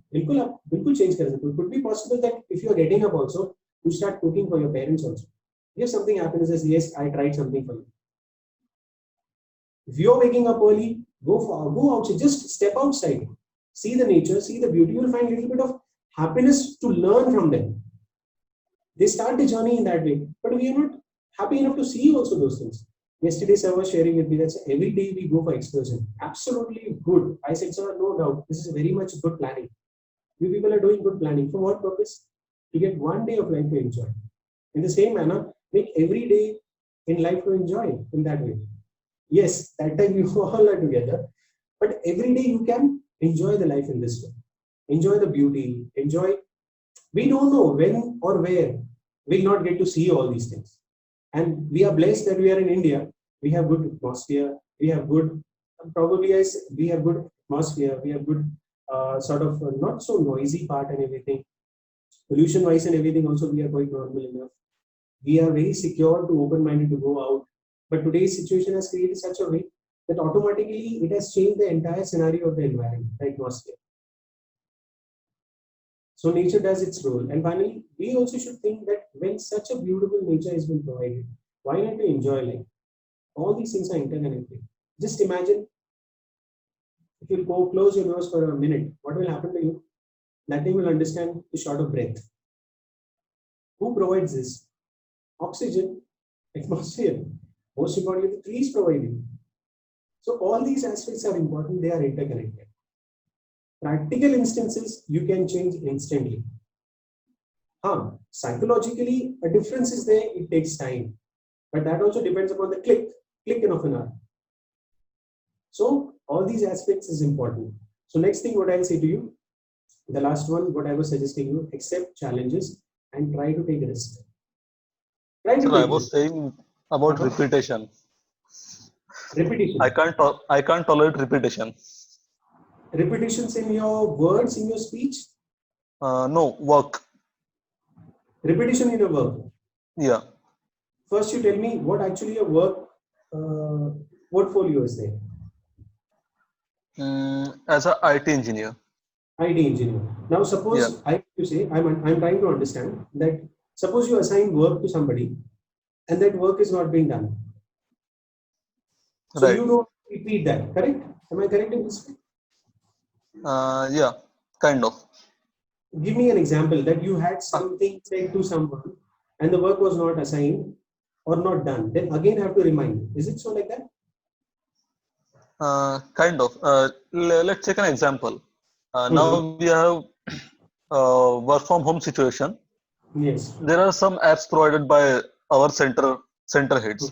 change kar sakte. It could be possible that if you are getting up also, you start cooking for your parents also. If something happens, as yes, I tried something for you. If you're waking up early, go outside, just step outside, see the nature, see the beauty. You'll find a little bit of happiness to learn from them. They start the journey in that way, but we are not happy enough to see also those things. Yesterday, sir was sharing with me that every day we go for excursion. Absolutely good. I said, sir, no doubt, this is very much good planning. You people are doing good planning. For what purpose? To get 1 day of life to enjoy. In the same manner, make every day in life to enjoy in that way. Yes, that time you all are together, but every day you can enjoy the life in this way. Enjoy the beauty, enjoy. We don't know when or where we'll not get to see all these things. And we are blessed that we are in India. We have good atmosphere. We have good, we have good atmosphere. We have good sort of not so noisy part and everything. Pollution wise and everything also we are quite normal enough. We are very secure to open-minded to go out. But today's situation has created such a way that automatically it has changed the entire scenario of the environment, the atmosphere. So nature does its role. And finally, we also should think that when such a beautiful nature has been provided, why not to enjoy life? All these things are interconnected. Just imagine if you go close your nose for a minute, what will happen to you? Nothing will understand the short of breath. Who provides this? oxygen, atmosphere. Most importantly, the trees providing. So all these aspects are important. They are interconnected. Practical instances you can change instantly. Psychologically, a difference is there. It takes time, but that also depends upon the click of an hour. So all these aspects is important. So next thing, what I'll say to you, the last one, what I was suggesting you, accept challenges and try to take risks. Try to Sir, I take was risks. saying about Uh-huh. repetition. Repetition. I can't tolerate repetition. Repetitions in your words, in your speech. No, work. Repetition in your work. Yeah. First, you tell me what actually your work portfolio is there. As a IT engineer. IT engineer. Now, Yeah. suppose I'm trying to understand that suppose you assign work to somebody and that work is not being done. So Right. you don't repeat that, correct? Am I correct in this? Yeah, kind of. Give me an example that you had something said to someone and the work was not assigned or not done. Then again have to remind. Is it so like that? Kind of. Let's take an example. Mhm. Now we have work from home situation. Yes. There are some apps provided by our center heads.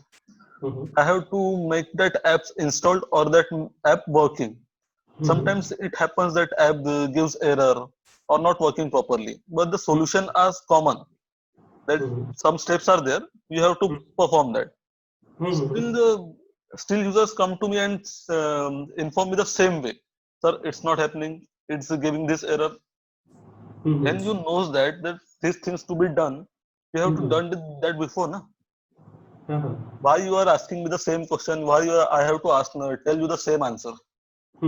Mhm. I have to make that apps installed or that app working. Mhm. Sometimes it happens that app gives error or not working properly. But the solution is common. That Mhm. some steps are there. You have to perform that. Mhm. Still users come to me and inform me the same way. Sir, it's not happening. It's giving this error. When you Mhm. knows that these things to be done, you have to Mhm. done that before, na? Uh-huh. Why you are asking me the same question? I have to tell you the same answer?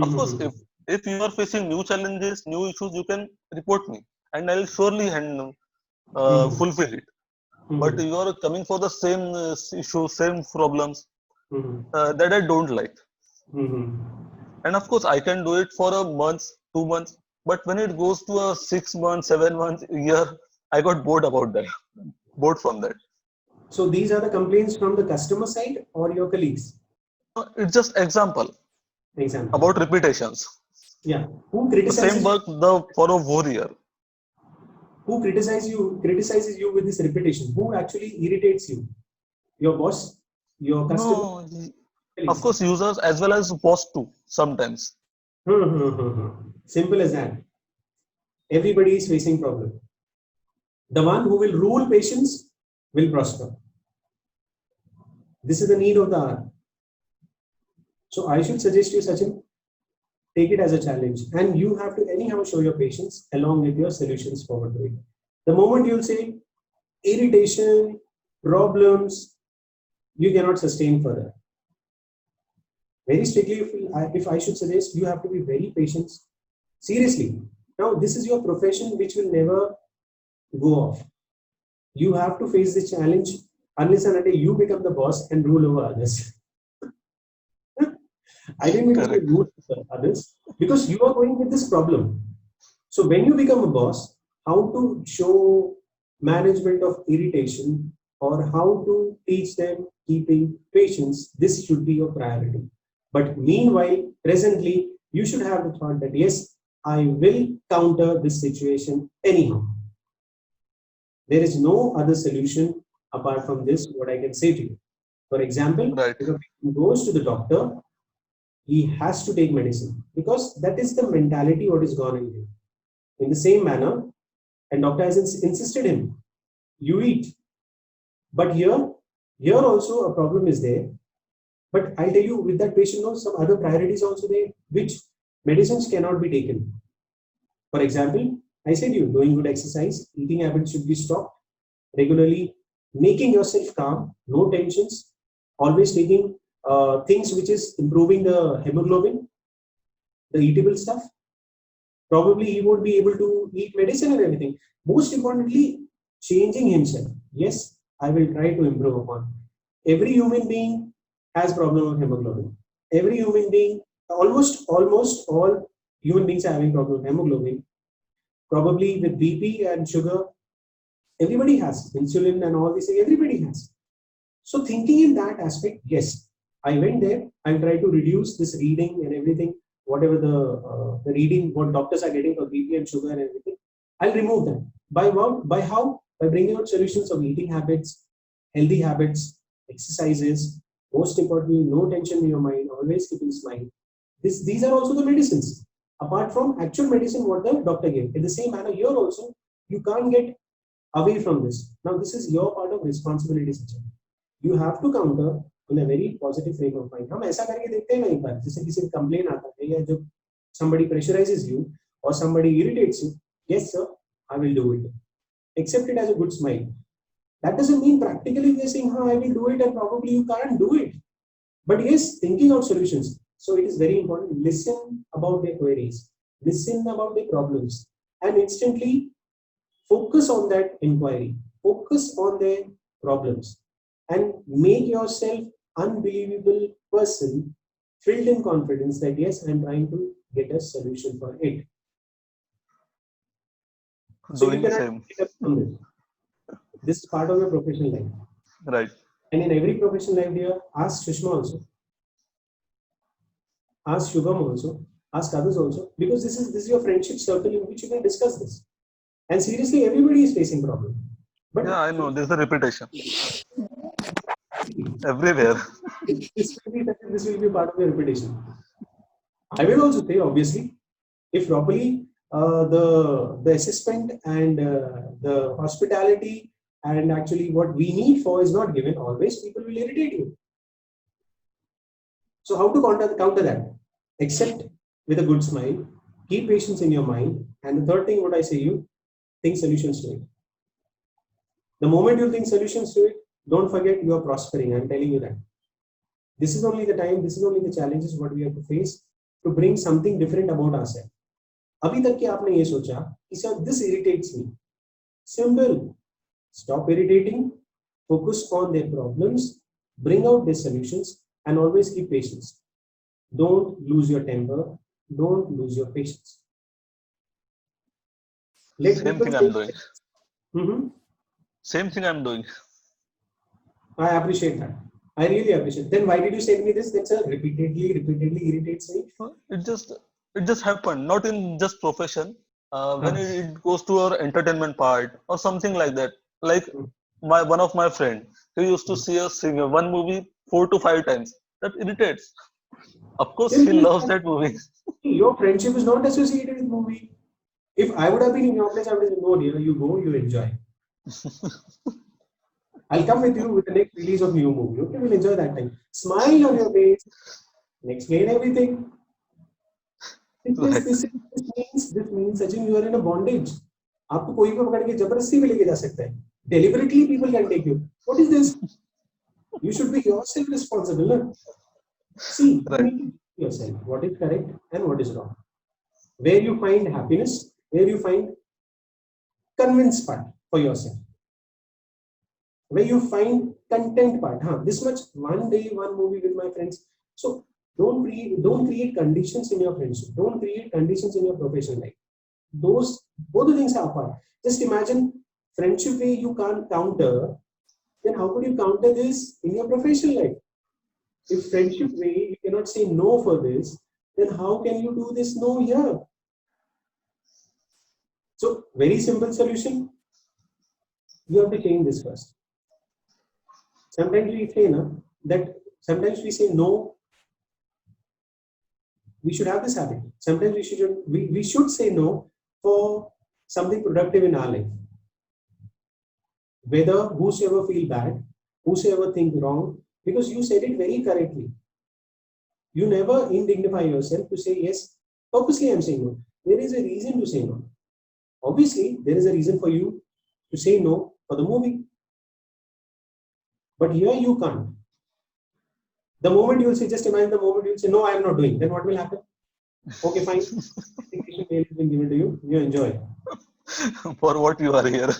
Of course, Mhm. if you are facing new challenges, new issues, you can report me, and I'll surely Mhm. fulfill it. But Mhm. you are coming for the same issues, same problems Mhm. that I don't like. Mhm. And of course, I can do it for a month, 2 months. But when it goes to a 6 months, 7 months, a year, I got bored about that. Bored from that. So these are the complaints from the customer side or your colleagues? It's just example Example. about repetitions. Yeah. Who The same criticizes you? work the for a whole year. Who criticizes you with this repetition? Who actually irritates you? Your boss, your customer, No, of colleagues. course, users as well as boss too. Sometimes. Simple as that. Everybody is facing problem. The one who will rule patience will prosper. This is the need of the hour. So I should suggest you, Sachin, take it as a challenge, and you have to anyhow show your patience along with your solutions forward to it. The moment you'll say irritation, problems, you cannot sustain further. Very strictly, if I should suggest, you have to be very patient. Seriously. Now, this is your profession which will never go off. You have to face this challenge unless and until you become the boss and rule over others. I didn't mean to say Correct. rule over others because you are going with this problem. So when you become a boss, how to show management of irritation or how to teach them keeping patience, this should be your priority. But meanwhile, presently, you should have the thought that yes, I will counter this situation anyhow. There is no other solution apart from this, what I can say to you. For example, Right. if a patient goes to the doctor, he has to take medicine because that is the mentality what is gone in him. In the same manner, and doctor has insisted him, you eat. But here also a problem is there. But I'll tell you, with that patient, knows some other priorities also there, which medicines cannot be taken. For example, I said you doing good exercise, eating habits should be stopped regularly, making yourself calm, no tensions, always taking things which is improving the hemoglobin, the eatable stuff. Probably he won't be able to eat medicine and everything. Most importantly, changing himself. Yes, I will try to improve upon. Every human being has problem of hemoglobin. Every human being, almost all human beings are having problem with hemoglobin. Probably with BP and sugar, Everybody has insulin and all this. Everybody has. So thinking in that aspect, yes, I went there. I'll try to reduce this reading and everything, whatever the reading, what doctors are getting for BP and sugar and everything. I'll remove them. By what? By how? By bringing out solutions of eating habits, healthy habits, exercises. Most importantly, no tension in your mind. Always keeping smile. These are also the medicines. Apart from actual medicine, what the doctor gave. In the same manner, here also, you can't get away from this. Now, this is your part of responsibility, Sachin. You have to counter in a very positive frame of mind. हम ऐसा करके देखते हैं ना एक बार, जैसे किसी का complaint आता है या जब somebody pressurizes you or somebody irritates you, yes sir, I will do it. Accept it as a good smile. That doesn't mean practically we are saying, I will do it, and probably you can't do it. But yes, thinking out solutions. So it is very important. Listen about their queries, listen about their problems, and instantly focus on that inquiry, focus on their problems, and make yourself unbelievable person filled in confidence that yes, I'm trying to get a solution for it. So Doing you the cannot same. get up from this. This is part of your professional life. Right. And in every professional life here, ask Sushma also, ask Shubham also, ask others also, because this is your friendship circle in which you can discuss this. And seriously, everybody is facing problem. But Yeah, I know. There's a repetition everywhere. this will be part of your reputation. I will also say, obviously, if properly the assessment and the hospitality and actually what we need for is not given, always people will irritate you. So how to counter that? Accept with a good smile, keep patience in your mind, and the third thing what I say you, think solutions to it. The moment you think solutions to it, don't forget you are prospering. I'm telling you that. This is only the time, this is only the challenges what we have to face to bring something different about ourselves. अभी तक कि आपने ये सोचा कि sir this irritates me. Simple. Stop irritating, focus on their problems, bring out their solutions, and always keep patience. Don't lose your temper, don't lose your patience. Let Same people thing say, I'm doing. Same thing I'm doing. I appreciate that. I really appreciate. Then why did you send me this? That's a repeatedly irritates me. It just happened, not in just profession. When it goes to our entertainment part or something like that. Like one of my friend, he used to see us sing one movie 4 to 5 times. That irritates. Of course, he loves that movie. Your friendship is not associated with movie. If I would have been in your place, I would have said, no, dear, you go, you enjoy. I'll come with you with the next release of new movie. Okay, we'll enjoy that time. Smile on your face and explain everything. This means Sachin, you are in a bondage. आपको कोई भी पकड़ के जबरदस्ती में लेके जा सकता है. Deliberately, people can take you. What is this? You should be yourself responsible. No? See, you need to know yourself what is correct and what is wrong. Where you find happiness, where you find convince part for yourself. Where you find content part. This much one day, one movie with my friends. So don't create conditions in your friendship. Don't create conditions in your professional life. Those both the things are apart. Just imagine friendship way you can't counter. Then how could you counter this in your professional life? If friendship way you cannot say no for this, then how can you do this no here? So very simple solution. You have to change this first. Sometimes we say sometimes we say no. We should have this habit. Sometimes we should say no for something productive in our life. Whether whosoever feel bad, whosoever think wrong, because you said it very correctly. You never indignify yourself to say yes. Purposely I'm saying no. There is a reason to say no. Obviously, there is a reason for you to say no for the movie. But here you can't. The moment you will say, just imagine the moment you will say, no, I am not doing, then what will happen? Okay, fine. Mail has been given to you. You enjoy. For what you are here.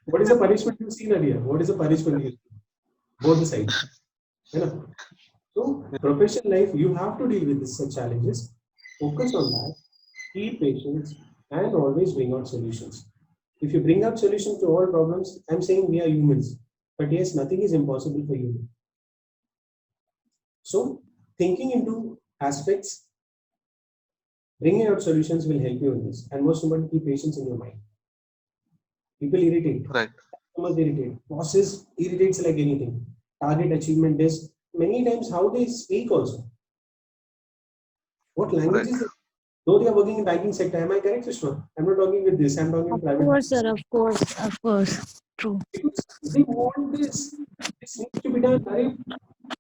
What is the punishment you've seen earlier? What is the punishment you see? Both the sides. So, professional life, you have to deal with such challenges. Focus on that. Keep patience and always bring out solutions. If you bring up solutions to all problems, I'm saying we are humans. But yes, nothing is impossible for you. So thinking into aspects, bringing out solutions will help you in this. And most important, keep patience in your mind. People irritate. Right. Customers irritate. Bosses irritates like anything. Target achievement is many times how they speak also. What languages, though they are working in banking sector, am I correct, Sushma? I'm not talking with this, I'm talking Of private. course, sir. Of course. Of course. True. Because they want this. This needs to be done.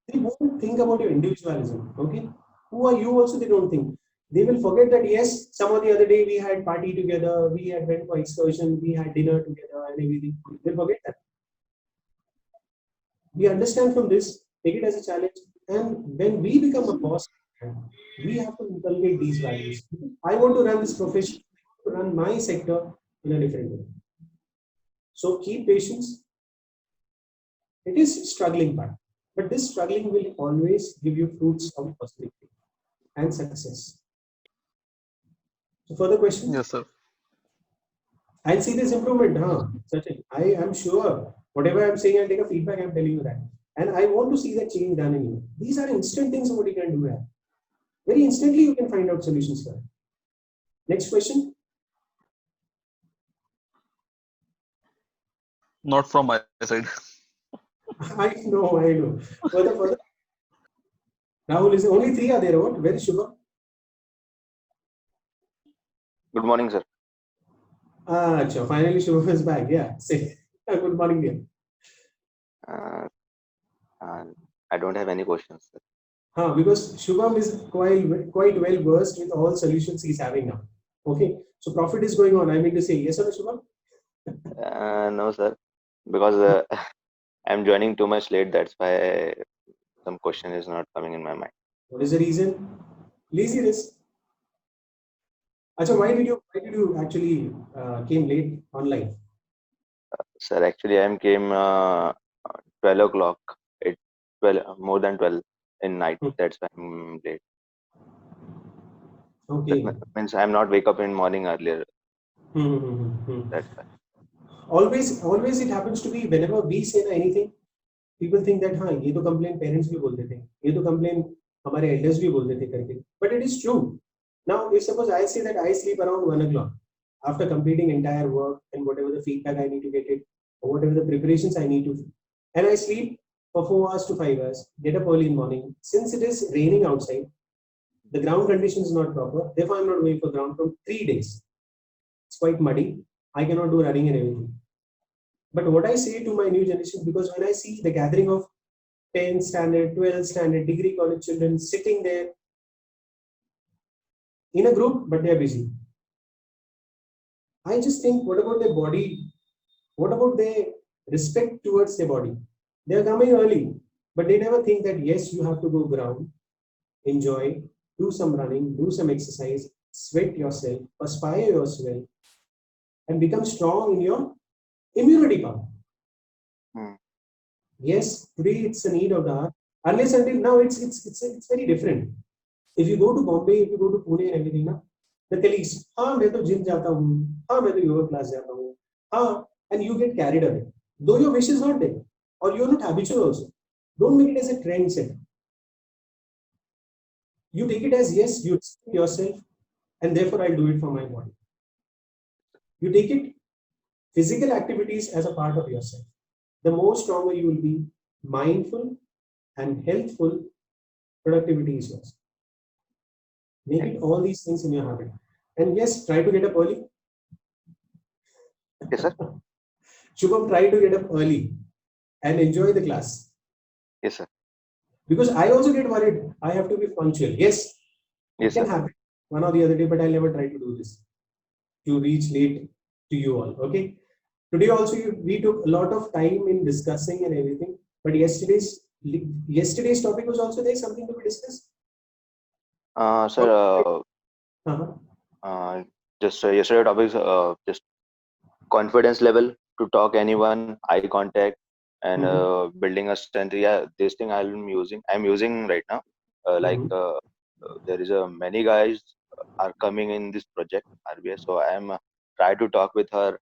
They won't think about your individualism. Okay. Who are you also? They don't think. They will forget that yes, some of the other day we had party together, we had went for excursion, we had dinner together and everything. They'll forget that. We understand from this, take it as a challenge. And when we become a boss, we have to inculcate these values. I want to run this profession, I want to run my sector in a different way. So keep patience. It is struggling part, but this struggling will always give you fruits of positivity and success. So further question? Yes, sir. I'll see this improvement, huh? Sachin, I am sure whatever I'm saying, I'll take a feedback. I'm telling you that, and I want to see that change done in you. These are instant things what you can do here. Very instantly, you can find out solutions for it. Next question. Not from my side. I know. Further. Rahul is only three are there. What? Where is Shubham? Good morning, sir. Acha, finally Shubham is back. Yeah. Say good morning, dear. I don't have any questions, sir. Because Shubham is quite well versed with all solutions he's having now. Okay. So profit is going on. I mean to say, yes or no, Shubham? No, sir, because I'm joining too much late. That's why some question is not coming in my mind. What is the reason? Laziness. Acha, why did you actually came late online? Sir, actually, I came 12 o'clock. It more than 12 in night. Hmm. That's why I'm late. Okay. That means I'm not wake up in morning earlier. Hmm. That's why. Always it happens to be whenever we say anything, people think that हाँ ये तो complain parents भी बोलते थे, ये तो complain हमारे elders भी बोलते थे करके. But it is true. Now, if suppose I say that I sleep around 1 o'clock after completing entire work and whatever the feedback I need to get it, or whatever the preparations I need to, and I sleep for 4 hours to 5 hours, get up early in the morning. Since it is raining outside, the ground condition is not proper. Therefore, I'm not going for ground from 3 days. It's quite muddy. I cannot do running and everything. But what I say to my new generation, because when I see the gathering of 10th standard, 12th standard, degree college children sitting there in a group, but they are busy. I just think, what about their body? What about their respect towards their body? They are coming early, but they never think that yes, you have to go ground, enjoy, do some running, do some exercise, sweat yourself, perspire yourself, and become strong in your immunity power. Yes, today it's a need of the hour. Unless until now, it's very different. If you go to Bombay, if you go to Pune and everything, na, the colleagues, मैं तो gym जाता हूँ, मैं तो yoga class जाता हूँ, and you get carried away. Though your wish is not there, or you're not habitual also. Don't make it as a trend set. You take it as yes, you respect yourself, and therefore I'll do it for my body. You take it physical activities as a part of yourself. The more stronger you will be, mindful and healthful, productivity is yours. Make it all these things in your habit. And yes, try to get up early. Yes, sir. Shubham, try to get up early and enjoy the class. Yes, sir. Because I also get worried. I have to be punctual. Yes, Yes, it can sir. happen one or the other day, but I'll never try to do this to reach late to you all. Okay. Today also we took a lot of time in discussing and everything. But yesterday's topic was also there, something to be discussed. Sir, just yesterday topics, just confidence level to talk anyone, eye contact, and building a strength. Yeah, this thing I'm using right now. There is a many guys are coming in this project RBS, so I am try to talk with her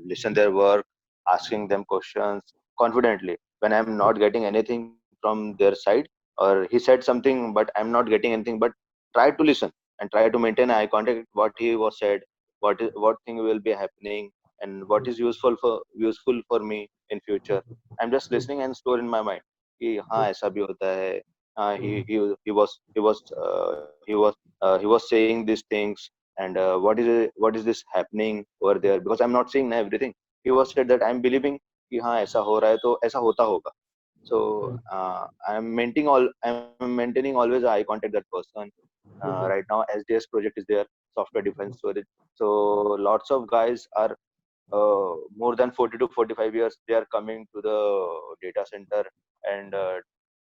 listen their work, asking them questions confidently when I'm not getting anything from their side, or he said something but I'm not getting anything, but try to listen and try to maintain eye contact what he was said, what thing will be happening, and what is useful for me in future. I'm just listening and store in my mind कि हाँ ऐसा भी होता है, हाँ he was saying these things, and what is this happening over there, because I'm not seeing everything. He was said that I'm believing कि हाँ ऐसा हो रहा है तो ऐसा होता होगा. So I'm maintaining always eye contact that person. Right now SDS project is there, software defined storage. So lots of guys are more than 40 to 45 years, they are coming to the data center, and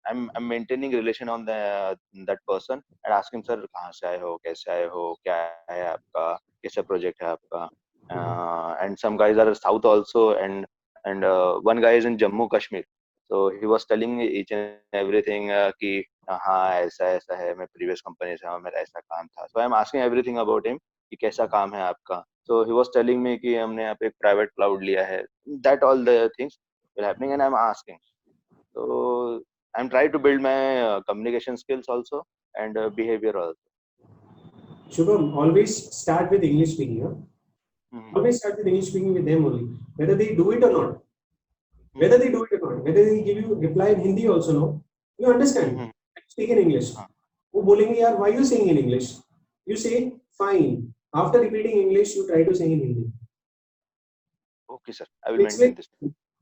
I'm maintaining relation on that person and asking sir कहाँ से आए हो, कैसे आए हो, क्या है आपका, कैसा project है आपका. And some guys are south also, and one guy is in Jammu Kashmir, so he was telling me each and everything कि हाँ ऐसा ऐसा है, मैं previous company से हूँ, मेरा ऐसा काम था. So I'm asking everything about him कि कैसा काम है आपका. So he was telling me कि हमने यहाँ पे एक private cloud लिया है. That all the things will happening, and I'm asking. So I'm trying to build my communication skills also, and behavior also. Shubham, always start with English speaking. Huh? Mhm. Always start with English speaking with them only, whether they do it or not. Whether they do it or not, whether they give you reply in Hindi also, no, you understand. Mhm. Speak in English. हाँ. वो बोलेंगे यार, why you saying in English? You say fine. After repeating English, you try to say in Hindi. Okay sir, I will It's maintain like, this.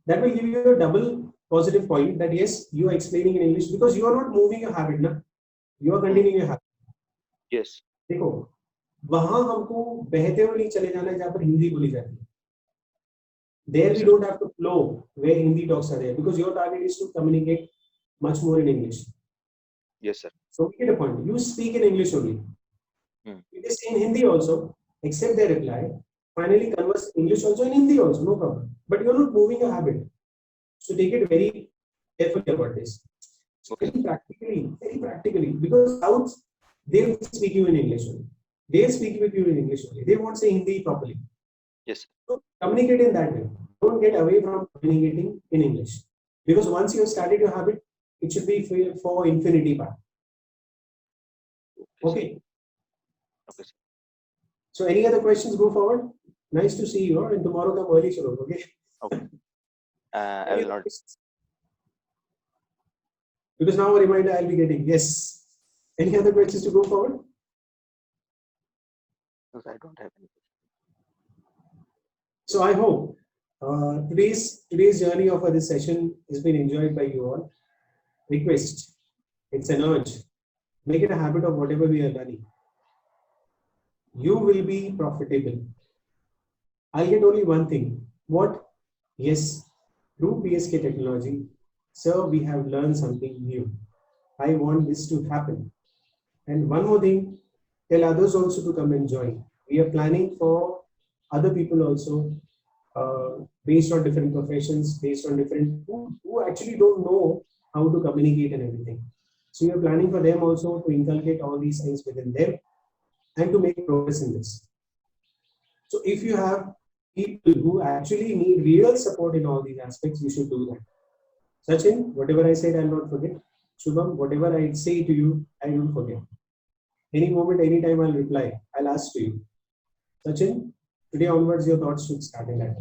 that will give you a double positive point that yes, you are explaining in English because you are not moving your habit, na? You are continuing your habit. Yes. देखो, वहां हमको बहते हुए नहीं चले जाना है जहां पर हिंदी बोली जाती है. There we don't have to flow where Hindi talks are there, because your target is to communicate much more in English. Yes sir. So get a point. You speak in English only. You can say in Hindi also, accept their reply. Finally, converse English also in Hindi also, no problem. But you're not moving a habit. So take it very carefully about this. So Okay. very practically, because South, they will speak you in English only. They'll speak with you in English only. They won't say Hindi properly. Yes. So communicate in that way. Don't get away from communicating in English. Because once you have started your habit, it should be for infinity part. Okay. Okay sir. So any other questions, go forward. Nice to see you, and tomorrow come early, Shuruk, okay? Okay. I Any will other not. questions? Because now a reminder I'll be getting. Yes. Any other questions to go forward? Because I don't have any. So I hope today's journey of this session has been enjoyed by you all. Request, it's an urge. Make it a habit of whatever we are learning. You will be profitable. I'll get only one thing. What? Yes, through PSK technology, sir, we have learned something new. I want this to happen. And one more thing, tell others also to come and join. We are planning for other people also, based on different professions, based on different who actually don't know how to communicate and everything. So we are planning for them also to inculcate all these things within them and to make progress in this. So if you have people who actually need real support in all these aspects, you should do that. Sachin, whatever I said, I'll not forget. Shubham, whatever I say to you, I won't forget. Any moment, anytime, I'll reply. I'll ask to you. Sachin, today onwards, your thoughts should start in that.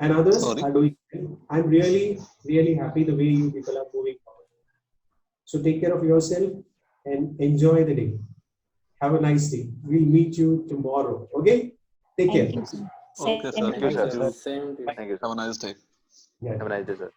And others Sorry. are doing well. I'm really, really happy the way you people are moving forward. So take care of yourself and enjoy the day. Have a nice day. We'll meet you tomorrow. Okay? Take care. Thank you, sir. Okay, sir. Same Thank you, to sir. you. Same to you. Thank you sir. Have a nice day. Yeah. Have a nice day sir.